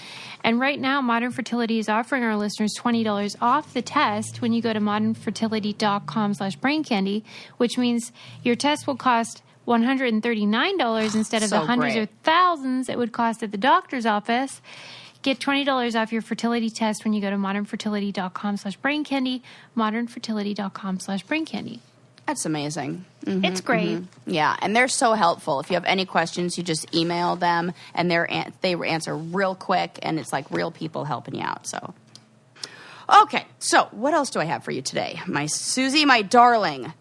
And right now, Modern Fertility is offering our listeners $20 off the test when you go to modernfertility.com/braincandy, which means your test will cost $139 instead of the hundreds or thousands it would cost at the doctor's office. Get $20 off your fertility test when you go to modernfertility.com/braincandy, modernfertility.com/braincandy. That's amazing. It's great. Yeah, and they're so helpful. If you have any questions, you just email them, and they answer real quick, and it's like real people helping you out. So, okay, so what else do I have for you today? My Susie, my darling.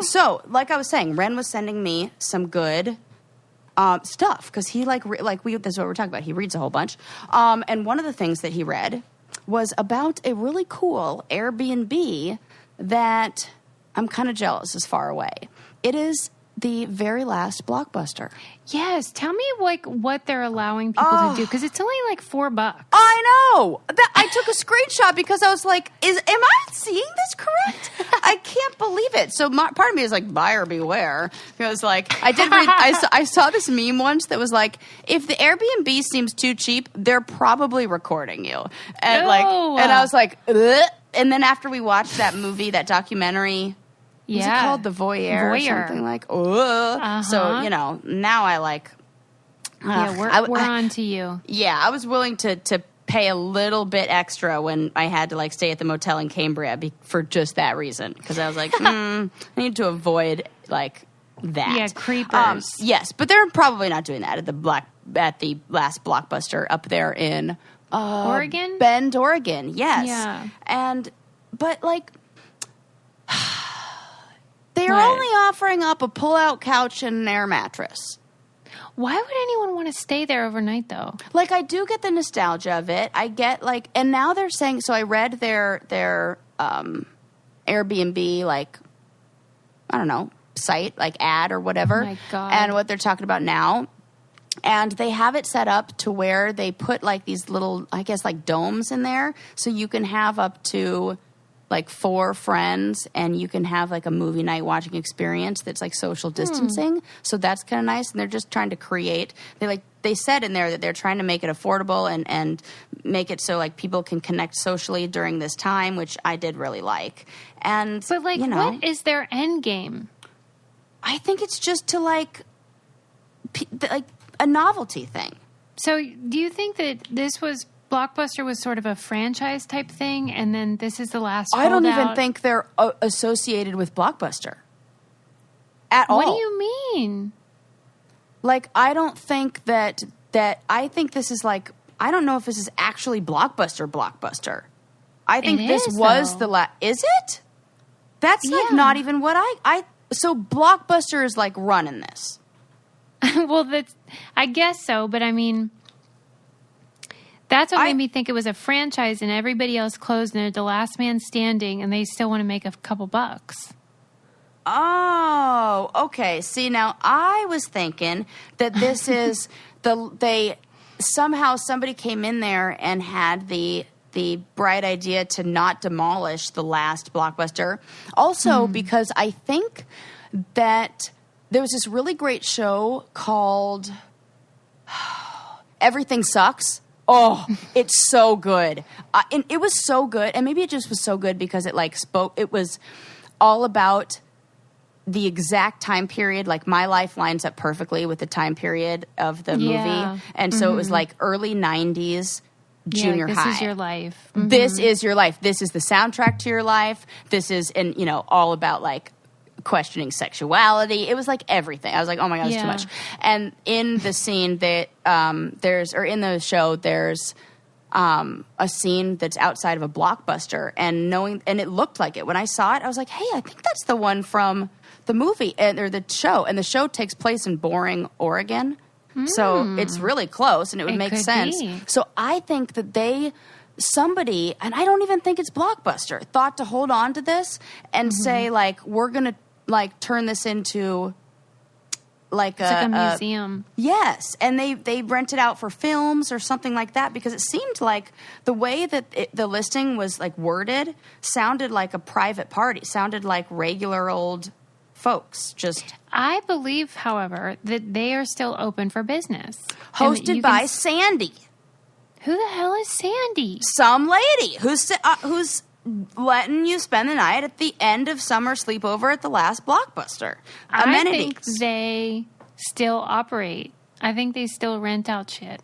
So, like I was saying, Ren was sending me some good stuff because he that's what we're talking about. He reads a whole bunch, and one of the things that he read was about a really cool Airbnb that I'm kind of jealous is far away. It is the very last Blockbuster. Yes, tell me what they're allowing people to do because it's only like $4. I know. I took a screenshot because I was like, "Am I seeing this correct?" I can't believe it. So part of me is like, buyer beware. Because like I did read, I saw this meme once that was like, if the Airbnb seems too cheap, they're probably recording you. And and I was like, ugh. And then after we watched that movie, that documentary. Was it called The Voyeur or something like? So, you know, now I like... we're on to you. Yeah, I was willing to pay a little bit extra when I had to like stay at the motel in Cambria for just that reason. Because I was like, I need to avoid like that. Yeah, creepers. Yes, but they're probably not doing that at the last Blockbuster up there in... Oregon? Bend, Oregon, yes. Yeah. But like... They're only offering up a pull-out couch and an air mattress. Why would anyone want to stay there overnight, though? Like, I do get the nostalgia of it. I get, like... And now they're saying... So I read their Airbnb, like... I don't know, site, like ad or whatever. Oh, my God. And what they're talking about now. And they have it set up to where they put, like, these little, I guess, like, domes in there. So you can have up to... like 4 friends, and you can have like a movie night watching experience that's like social distancing. So that's kind of nice. And they're just trying to create. They said in there that they're trying to make it affordable and make it so like people can connect socially during this time, which I did really like. But like, you know, what is their end game? I think it's just to like a novelty thing. So do you think that Blockbuster was sort of a franchise type thing, and then this is the last holdout? I don't even think they're associated with Blockbuster at all. What do you mean? Like, I don't think that I think this is like, I don't know if this is actually Blockbuster. I think It this is, was though. the is it? That's like Yeah. not even what so Blockbuster is like running this. Well, I guess so, but I mean, that's what made me think it was a franchise and everybody else closed and they're the last man standing and they still want to make a couple bucks. Oh, okay. See, now I was thinking that this is somehow somebody came in there and had the bright idea to not demolish the last Blockbuster. Also, because I think that there was this really great show called Everything Sucks. Oh, it's so good. And it was so good. And maybe it just was so good because it it was all about the exact time period. Like my life lines up perfectly with the time period of the movie. And so it was like early 90s, junior high. This is your life. This is your life. This is the soundtrack to your life. This is, all about like questioning sexuality. It was like everything. I was like, oh my God, it's too much. And in the scene that in the show, there's a scene that's outside of a Blockbuster, and it looked like it. When I saw it, I was like, hey, I think that's the one from the movie or the show. And the show takes place in Boring, Oregon. So it's really close, and it would make sense. Be. So I think that somebody, and I don't even think it's Blockbuster, thought to hold on to this and say, like, we're going to, like, turn this into, like, it's like a museum. Yes, and they rent it out for films or something like that, because it seemed like the way that the listing was, like, worded sounded like a private party, sounded like regular old folks. I believe, however, that they are still open for business. Hosted by Sandy. Who the hell is Sandy? Some lady who's letting you spend the night at the end of summer sleepover at the last Blockbuster. Amenities. I think they still operate. I think they still rent out shit.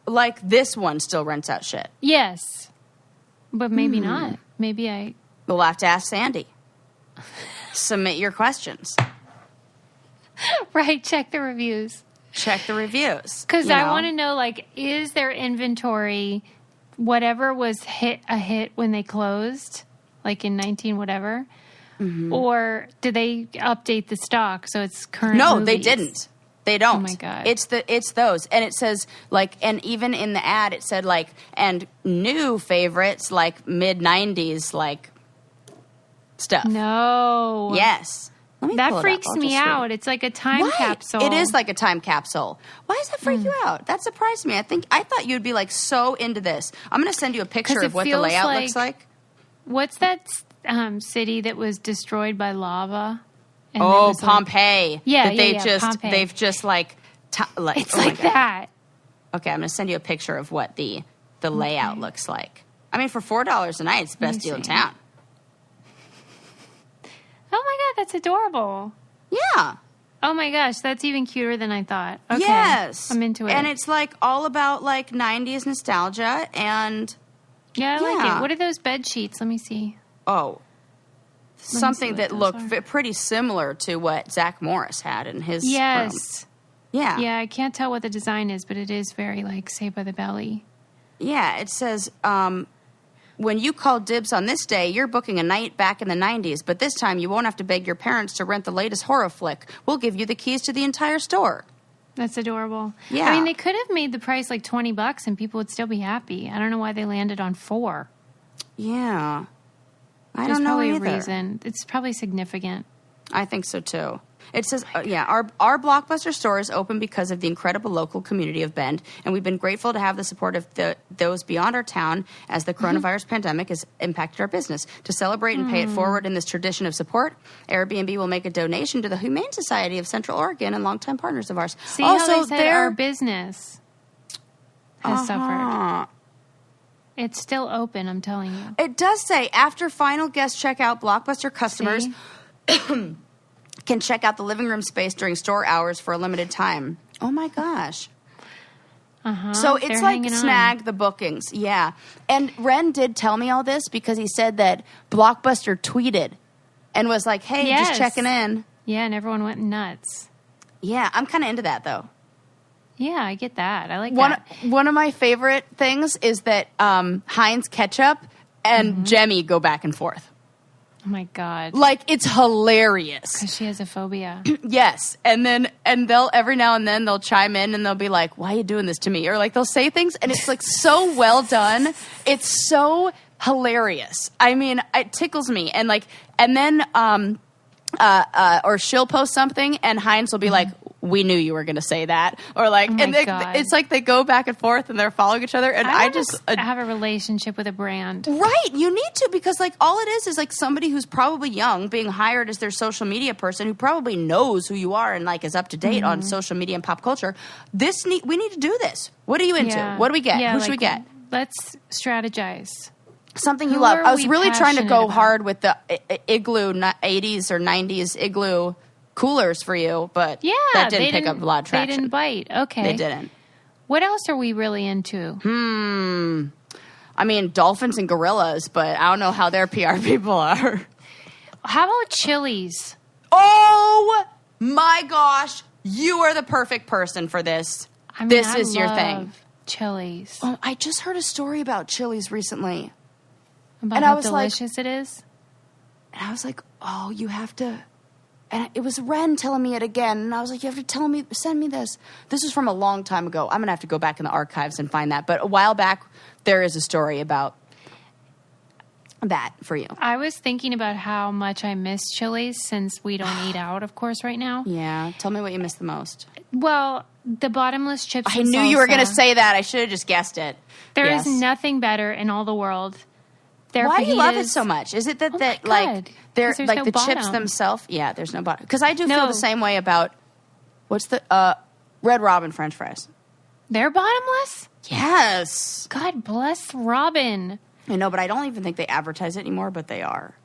Like this one still rents out shit. Yes. But maybe not. Maybe We'll have to ask Sandy. Submit your questions. Right, check the reviews. Check the reviews. Because I want to know, like, is their inventory whatever was a hit when they closed, like in 19 whatever, or did they update the stock so it's current? No, movies? they didn't. They don't. Oh my God. It's those. And it says like, and even in the ad it said like, and new favorites like mid-90s like stuff. No. Yes. That freaks me out. It's like a time capsule. It is like a time capsule. Why does that freak you out? That surprised me. I thought you'd be like so into this. I'm going to send you a picture of what the layout looks like. What's that city that was destroyed by lava? And Pompeii. Pompeii. They've just like it's like that. Okay, I'm going to send you a picture of what the layout looks like. I mean, for $4 a night, it's the best deal in town. Oh my God, that's adorable. Yeah. Oh my gosh, that's even cuter than I thought. Okay. Yes. I'm into it. And it's like all about like 90s nostalgia and yeah, I like it. What are those bed sheets? Let me see. Something that looked pretty similar to what Zach Morris had in his room. Yeah. Yeah, I can't tell what the design is, but it is very like Saved by the Belly. Yeah, it says when you call dibs on this day, you're booking a night back in the 90s, but this time you won't have to beg your parents to rent the latest horror flick. We'll give you the keys to the entire store. That's adorable. Yeah. I mean, they could have made the price like $20 and people would still be happy. I don't know why they landed on $4. Yeah. I There's don't know probably either. a reason. It's probably significant. I think so too. It says, our Blockbuster store is open because of the incredible local community of Bend, and we've been grateful to have the support of those beyond our town as the coronavirus pandemic has impacted our business. To celebrate and pay it forward in this tradition of support, Airbnb will make a donation to the Humane Society of Central Oregon and longtime partners of ours. See how they said our business has suffered. It's still open, I'm telling you. It does say, after final guest checkout, Blockbuster customers can check out the living room space during store hours for a limited time. Oh, my gosh. So it's like snag the bookings. Yeah. And Ren did tell me all this because he said that Blockbuster tweeted and was like, hey, just checking in. Yeah, and everyone went nuts. Yeah, I'm kind of into that, though. Yeah, I get that. I like One that. One of my favorite things is that Heinz ketchup and Jemmy go back and forth. Oh my God. Like, it's hilarious. Because she has a phobia. Yes. And they'll every now and then they'll chime in and they'll be like, why are you doing this to me? Or like they'll say things and it's like so well done. It's so hilarious. I mean, it tickles me. And like, and then, or she'll post something and Heinz will be like, we knew you were going to say that. Or like, God. It's like they go back and forth and they're following each other. And I just have a relationship with a brand. Right. You need to, because like all it is like somebody who's probably young being hired as their social media person who probably knows who you are and like is up to date on social media and pop culture. We need to do this. What are you into? Yeah. What do we get? Yeah, Who should we get? Let's strategize. Something you Who love. are I was we really trying to passionate go about? hard with the igloo 80s or 90s igloo coolers for you, but Yeah. that didn't pick up a lot of traction. They didn't bite. Okay. They didn't. What else are we really into? I mean, dolphins and gorillas, but I don't know how their PR people are. How about Chili's? Oh my gosh, you are the perfect person for this. I mean, This is your thing. love Chili's. Oh, I just heard a story about Chili's recently. About and I how was like- delicious it is. And I was like, oh, you have to. And it was Ren telling me it again. And I was like, you have to send me this. This is from a long time ago. I'm going to have to go back in the archives and find that. But a while back, there is a story about that for you. I was thinking about how much I miss Chili's since we don't eat out, of course, right now. Yeah. Tell me what you miss the most. Well, the bottomless chips. I and knew you were going to salsa. say that. I should have just guessed it. There Yes. is nothing better in all the world. Their Why do you love it fajitas- so much? Is it that, Oh that my like God. they're 'Cause there's like no the chips bottom. themselves? Yeah, there's no bottom. Because I do feel No. the same way about what's the Red Robin French fries. They're bottomless? Yes, God bless Robin. I know, but I don't even think they advertise it anymore. But they are.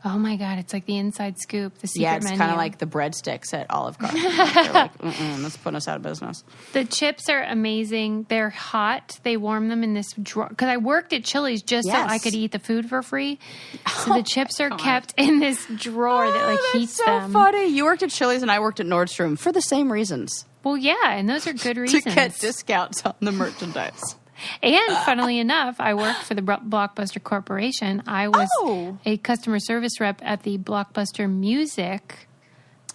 Oh my God, it's like the inside scoop, the secret Yeah, it's menu. kind of like the breadsticks at Olive Garden. They're like, that's putting us out of business. The chips are amazing. They're hot. They warm them in this drawer. Because I worked at Chili's just so Yes. I could eat the food for free. So the chips are kept in this drawer that like that's heats so them. funny. You worked at Chili's and I worked at Nordstrom for the same reasons. Well, yeah, and those are good reasons. To get discounts on the merchandise. And funnily enough, I worked for the Blockbuster Corporation. I was Oh. a customer service rep at the Blockbuster Music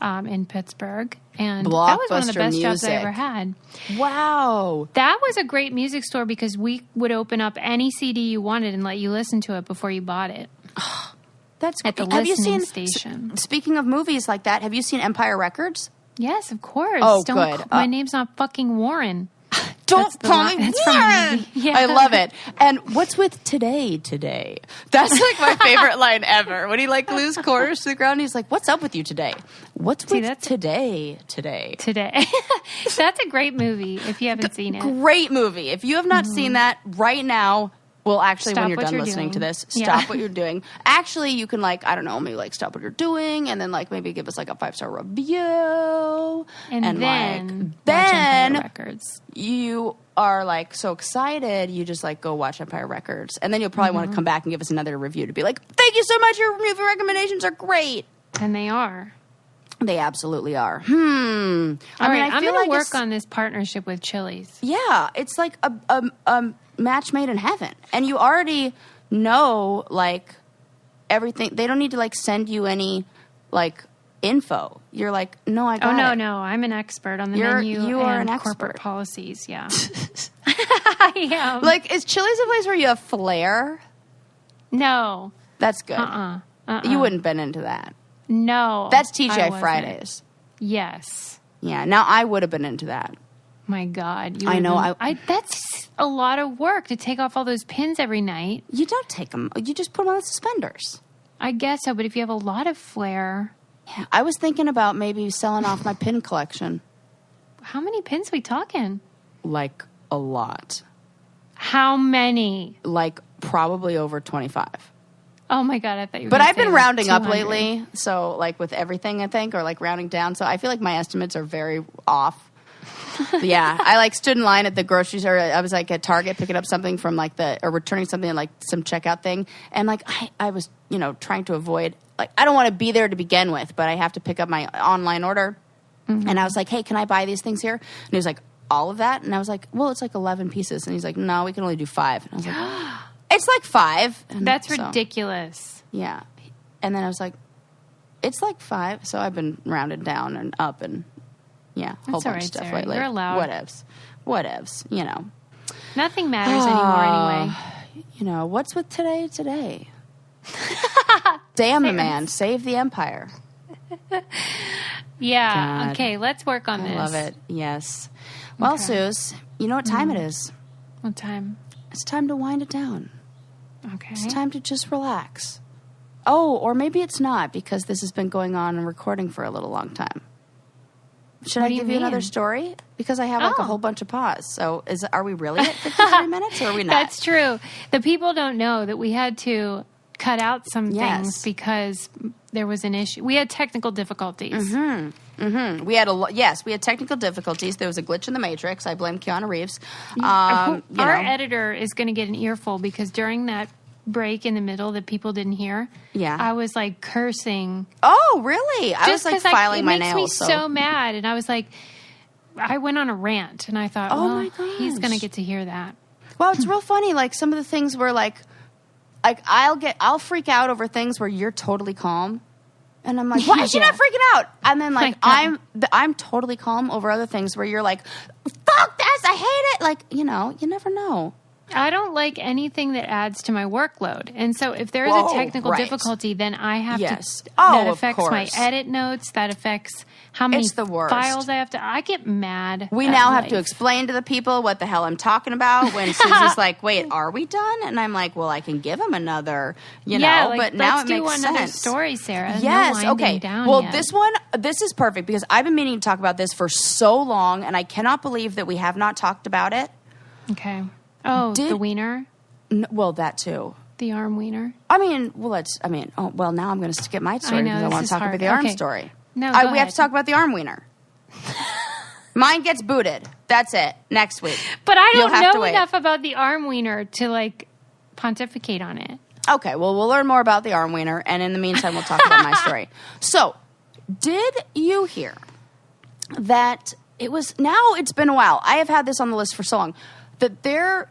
in Pittsburgh. And that was one of the Blockbuster best jobs I Music. ever had. Wow. That was a great music store because we would open up any CD you wanted and let you listen to it before you bought it. That's At the have you listening seen, station. Speaking of movies like that, have you seen Empire Records? Yes, of course. Oh, Don't good. My name's not fucking Warren. Don't That's the call line- me that's from the Warren. movie. Yeah. I love it. And what's with today? That's like my favorite line ever. When he like glues quarters to the ground, he's like, "What's up with you today? What's with that's- today?" Today. That's a great movie if you haven't seen it. Great movie. If you have not seen that right now, well, actually, Stop when you're what done you're listening to doing. this, Yeah. stop what you're doing. Actually, you can like, I don't know, maybe like stop what you're doing, and then like maybe give us like a 5-star review, And then like watch Empire then Records. you are like so excited, you just like go watch Empire Records, and then you'll probably want to come back and give us another review to be like, thank you so much, your movie recommendations are great. And they are. They absolutely are. All right, I'm feel going to like work on this partnership with Chili's. Yeah, it's like a match made in heaven, and you already know like everything. They don't need to like send you any like info. You're like, no, I got it. No, I'm an expert on the You menu are and an corporate expert. policies. Yeah, I am. Like, is Chili's a place where you have flair? No, That's good. You wouldn't been into that. no. That's I TGI wasn't. Fridays. Yes. Yeah, now I would have been into that. My God, I know, that's a lot of work to take off all those pins every night. You don't take them. You just put them on the suspenders. I guess so, but if you have a lot of flair, Yeah, I was thinking about maybe selling off my pin collection. how many pins we talking? Like, a lot. How many? Like, probably over 25. Oh my God, I thought you were But gonna I've say been like rounding up 200. lately, so like with everything, I think, or like rounding down. So I feel like my estimates are very off. Yeah, I like stood in line at the grocery store. I was like at Target picking up something from like or returning something like some checkout thing, and like I was trying to avoid like I don't want to be there to begin with, but I have to pick up my online order, and I was like, hey, can I buy these things here? And he was like, all of that? And I was like, well, it's like 11 pieces. And he's like, no, we can only do 5. And I was like, it's like 5. And that's ridiculous. Yeah. And then I was like, it's like 5. So I've been rounded down and up and, yeah, a whole bunch of stuff lately. You're allowed. Whatevs, you know. Nothing matters anymore anyway. You know, what's with today? Damn the man. Save the empire. Yeah. God. Okay, let's work on this. I love it. Yes. Well, Suze, you know what time it is? What time? It's time to wind it down. Okay. It's time to just relax. Oh, or maybe it's not, because this has been going on and recording for a little long time. Should I give you another story? Because I have like a whole bunch of pause. So are we really at 53 minutes or are we not? That's true. The people don't know that we had to cut out some things because there was an issue. We had technical difficulties. We had technical difficulties. There was a glitch in the Matrix. I blame Keanu Reeves. Our editor is going to get an earful because during that break in the middle that people didn't hear, I was like cursing. Oh, really? I was like filing my nails. It makes me so mad. And I was like, I went on a rant and I thought, my gosh, he's going to get to hear that. Well, it's real funny. Like some of the things were like I'll freak out over things where you're totally calm. And I'm like, why is she not freaking out? And then like I'm totally calm over other things where you're like, fuck this, I hate it. Like, you know, you never know. I don't like anything that adds to my workload. And so if there is a technical difficulty, then I have to... that affects my edit notes. That affects how many files I have to... I get mad. We now have to explain to the people what the hell I'm talking about when Susie's like, wait, are we done? And I'm like, well, I can give them another, but now it makes sense. Let's do another story, Sarah. Yes, no okay. Well, this is perfect because I've been meaning to talk about this for so long and I cannot believe that we have not talked about it. Okay. Oh, the wiener? Well, that too. The arm wiener? Now I'm going to skip my story because I want to talk about the arm story. No, we have to talk about the arm wiener. Mine gets booted. That's it. Next week. But I don't know enough about the arm wiener to, like, pontificate on it. Okay, well, we'll learn more about the arm wiener, and in the meantime, we'll talk about my story. So, did you hear that it's been a while. I have had this on the list for so long. That there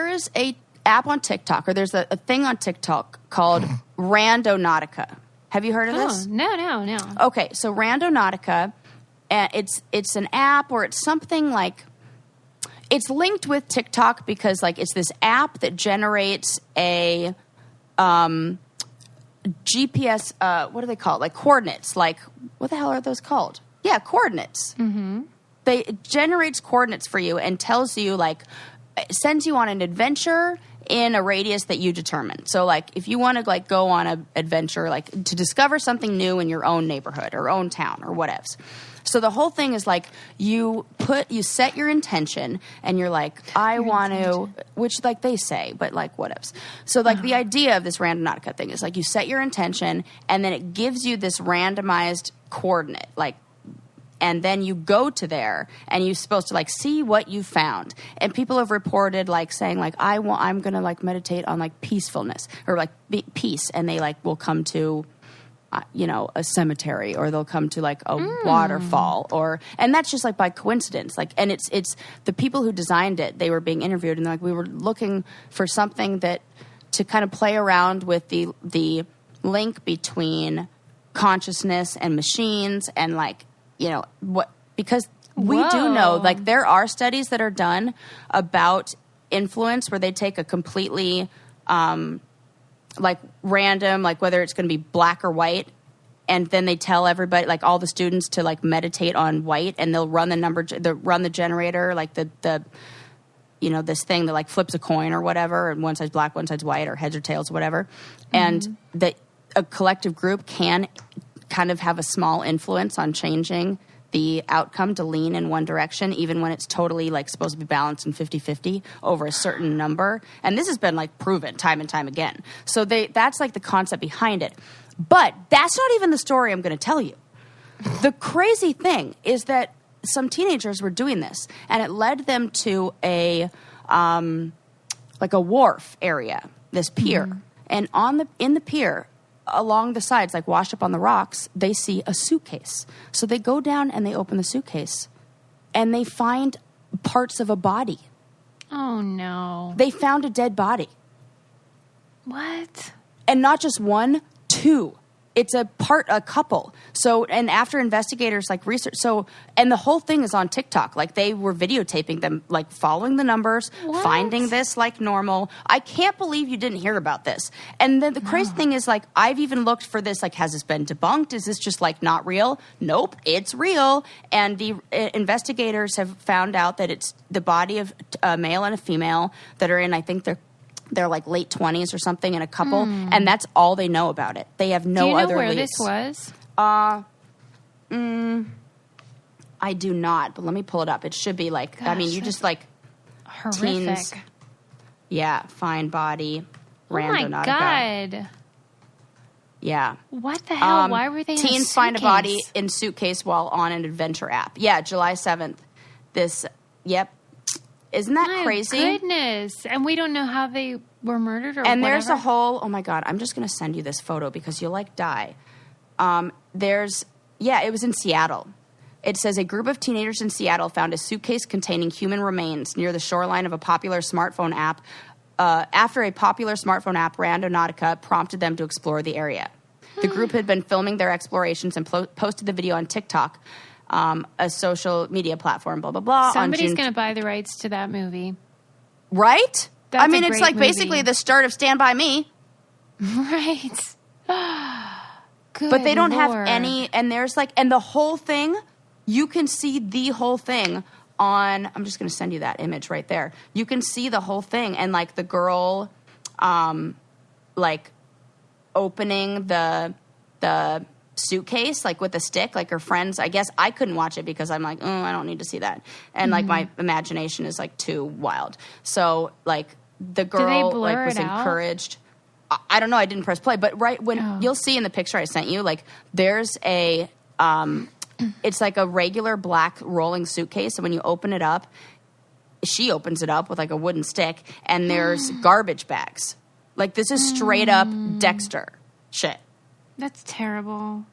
is a app on TikTok, or there's a thing on TikTok called Randonautica. Have you heard of this? No. Okay, so Randonautica, it's an app, or it's something like, it's linked with TikTok because like it's this app that generates a GPS, what are they called? Like coordinates. Like, what the hell are those called? Yeah, coordinates. Mm-hmm. It generates coordinates for you and tells you, like, sends you on an adventure in a radius that you determine. So, like, if you want to, like, go on an adventure, like, to discover something new in your own neighborhood or own town or whatevs. So the whole thing is, like, you set your intention and you're like, I want to, which, like, they say, but, like, whatevs. So, like, the idea of this Randonautica thing is, like, you set your intention and then it gives you this randomized coordinate, like, and then you go to there and you're supposed to like see what you found. And people have reported like saying like, I'm going to like meditate on like peacefulness or like peace. And they like will come to, a cemetery, or they'll come to like a waterfall, and that's just like by coincidence. Like, and it's the people who designed it, they were being interviewed and they're like, we were looking for something that to kind of play around with the link between consciousness and machines and like, because we do know, like, there are studies that are done about influence where they take a completely, like, random, like, whether it's going to be black or white, and then they tell everybody, like, all the students to, like, meditate on white, and they'll run the generator, like, the this thing that, like, flips a coin or whatever, and one side's black, one side's white, or heads or tails, whatever, and that a collective group can kind of have a small influence on changing the outcome to lean in one direction, even when it's totally like supposed to be balanced in 50-50 over a certain number. And this has been like proven time and time again. So that's like the concept behind it. But that's not even the story I'm going to tell you. The crazy thing is that some teenagers were doing this, and it led them to a wharf area, this pier. And in the pier, along the sides, like washed up on the rocks, they see a suitcase. So they go down and they open the suitcase and they find parts of a body. Oh, no. They found a dead body. What? And not just one, two. It's a couple. So, and after investigators like research, and the whole thing is on TikTok. Like they were videotaping them, like following the numbers, finding this like normal. I can't believe you didn't hear about this. And then the crazy thing is like, I've even looked for this, like, has this been debunked? Is this just like not real? Nope, it's real. And the investigators have found out that it's the body of a male and a female that are in, I think they're like late 20s or something in a couple, and that's all they know about it. They have no other leads. Do you know where this was? I do not, but let me pull it up. It should be like, Gosh, I mean, you just like horrific. Teens. Yeah, find body, random. Oh my God. Yeah. What the hell? Why were they in a suitcase? Teens find a body in suitcase while on an adventure app. Yeah, July 7th. Yep. Isn't that crazy? My goodness. And we don't know how they were murdered or and whatever. There's a whole, oh my God, I'm just going to send you this photo because you'll like die. It was in Seattle. It says a group of teenagers in Seattle found a suitcase containing human remains near the shoreline of a popular smartphone app after a popular smartphone app, Randonautica, prompted them to explore the area. The group had been filming their explorations and posted the video on TikTok, a social media platform, blah, blah, blah. Somebody's going to buy the rights to that movie. Right? That's it's like movie. Basically the start of Stand By Me. Right. Good But they don't Lord. have any, and there's like, and the whole thing, you can see the whole thing on, I'm just going to send you that image right there. You can see the whole thing, and like the girl, like opening the suitcase, like with a stick, like her friends. I guess I couldn't watch it because I'm like, oh, I don't need to see that. And like my imagination is like too wild. So like the girl like was encouraged. I don't know. I didn't press play, but right when you'll see in the picture I sent you, like there's a, it's like a regular black rolling suitcase. And when you open it up, she opens it up with like a wooden stick, and there's garbage bags. Like this is straight up Dexter shit. That's terrible.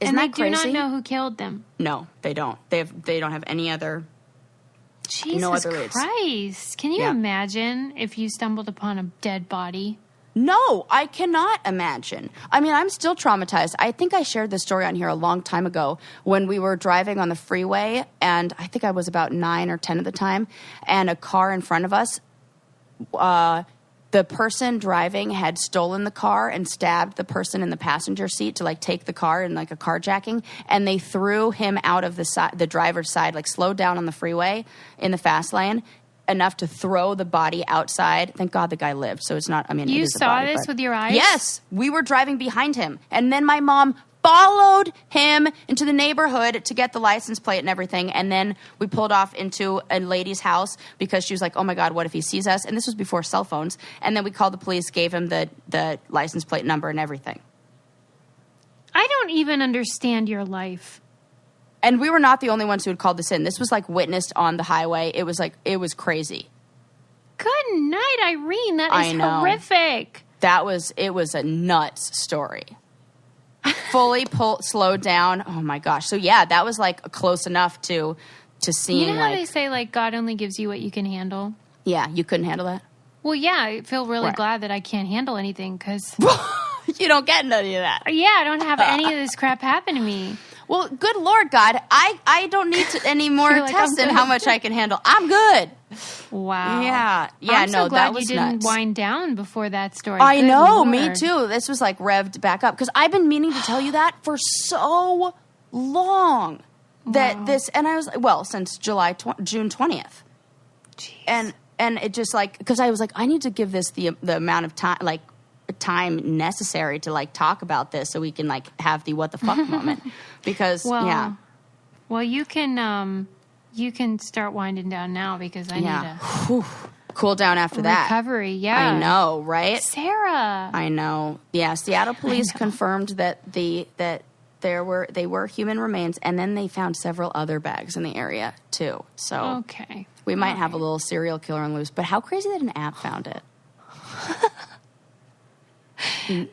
Isn't that crazy? And they do not know who killed them. No, they don't. They don't have any other. Jesus no other leads. Christ! Can you imagine if you stumbled upon a dead body? No, I cannot imagine. I mean, I'm still traumatized. I think I shared this story on here a long time ago when we were driving on the freeway, and I think I was about 9 or 10 at the time, and a car in front of us, the person driving had stolen the car and stabbed the person in the passenger seat to like take the car in like a carjacking, and they threw him out of the driver's side, like slowed down on the freeway in the fast lane enough to throw the body outside. Thank God the guy lived, so it's not, I mean, you it is saw a body, this with your eyes? Yes, we were driving behind him, and then my mom followed him into the neighborhood to get the license plate and everything, and then we pulled off into a lady's house because she was like, oh my God, what if he sees us? And this was before cell phones. And then we called the police, gave him the license plate number and everything. I don't even understand your life. And we were not the only ones who had called this in. This was like witnessed on the highway. It was crazy. Good night, Irene. That is horrific. It was a nuts story. Fully slowed down. Oh my gosh. So yeah, that was like close enough to seeing. You know how they say like God only gives you what you can handle? Yeah, you couldn't handle that? Well, yeah, I feel really glad that I can't handle anything because you don't get any of that. Yeah, I don't have any of this crap happen to me. Well, good Lord, God, I don't need any more tests in how much I can handle. I'm good. Wow. Yeah. I'm so glad that was you didn't nuts. wind down before that story. I Good know, Lord. me too. This was like revved back up because I've been meaning to tell you that for so long. That this, and I was since June 20th. Jeez. And it just like, because I was like, I need to give this the amount of time, like time necessary to like talk about this so we can like have the what the fuck moment. Because well, you can start winding down now because I need a cool down after that recovery. Yeah, I know, right, Sarah? I know. Yeah, Seattle police confirmed that they were human remains, and then they found several other bags in the area too. So we might have a little serial killer on loose. But how crazy that an app found it.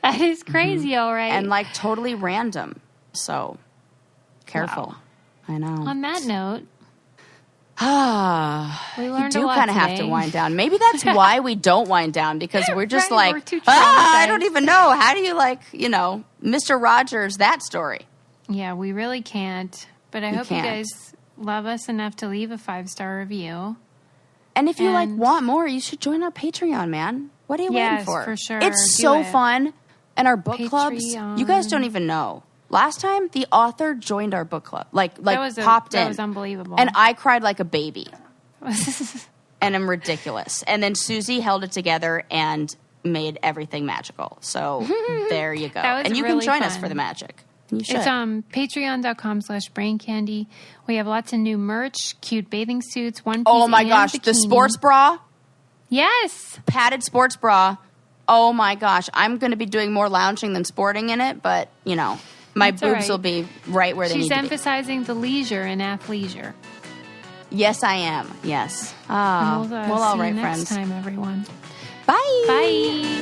That is crazy, all right. And like totally random. So careful. Wow. I know. On that note, We learned you a do lot kind of have today. to wind down. Maybe that's why we don't wind down, because we're just Right, we're like, too I don't traumatized." even know. How do you Mr. Rogers, that story? Yeah, we really can't. But I hope can't. you guys love us enough to leave a 5-star review. And if you And- want more, you should join our Patreon, man. What are you waiting Yes, for? for sure. It's Do so it. fun. And our book clubs, you guys Patreon. don't even know. Last time, the author joined our book club, popped in. That was unbelievable. And I cried like a baby. And I'm ridiculous. And then Susie held it together and made everything magical. So there you go. That was And you really can join us fun. for the magic. You should. It's patreon.com/braincandy. We have lots of new merch, cute bathing suits, one piece. Oh my and gosh, the bikini. sports bra, Yes. padded sports bra. Oh my gosh, I'm going to be doing more lounging than sporting in it, but my That's all boobs right. will be right where they She's need to be. emphasizing the leisure in athleisure. Yes, I am. Yes. And Well, all see right, you next friends. time, everyone. Bye. Bye.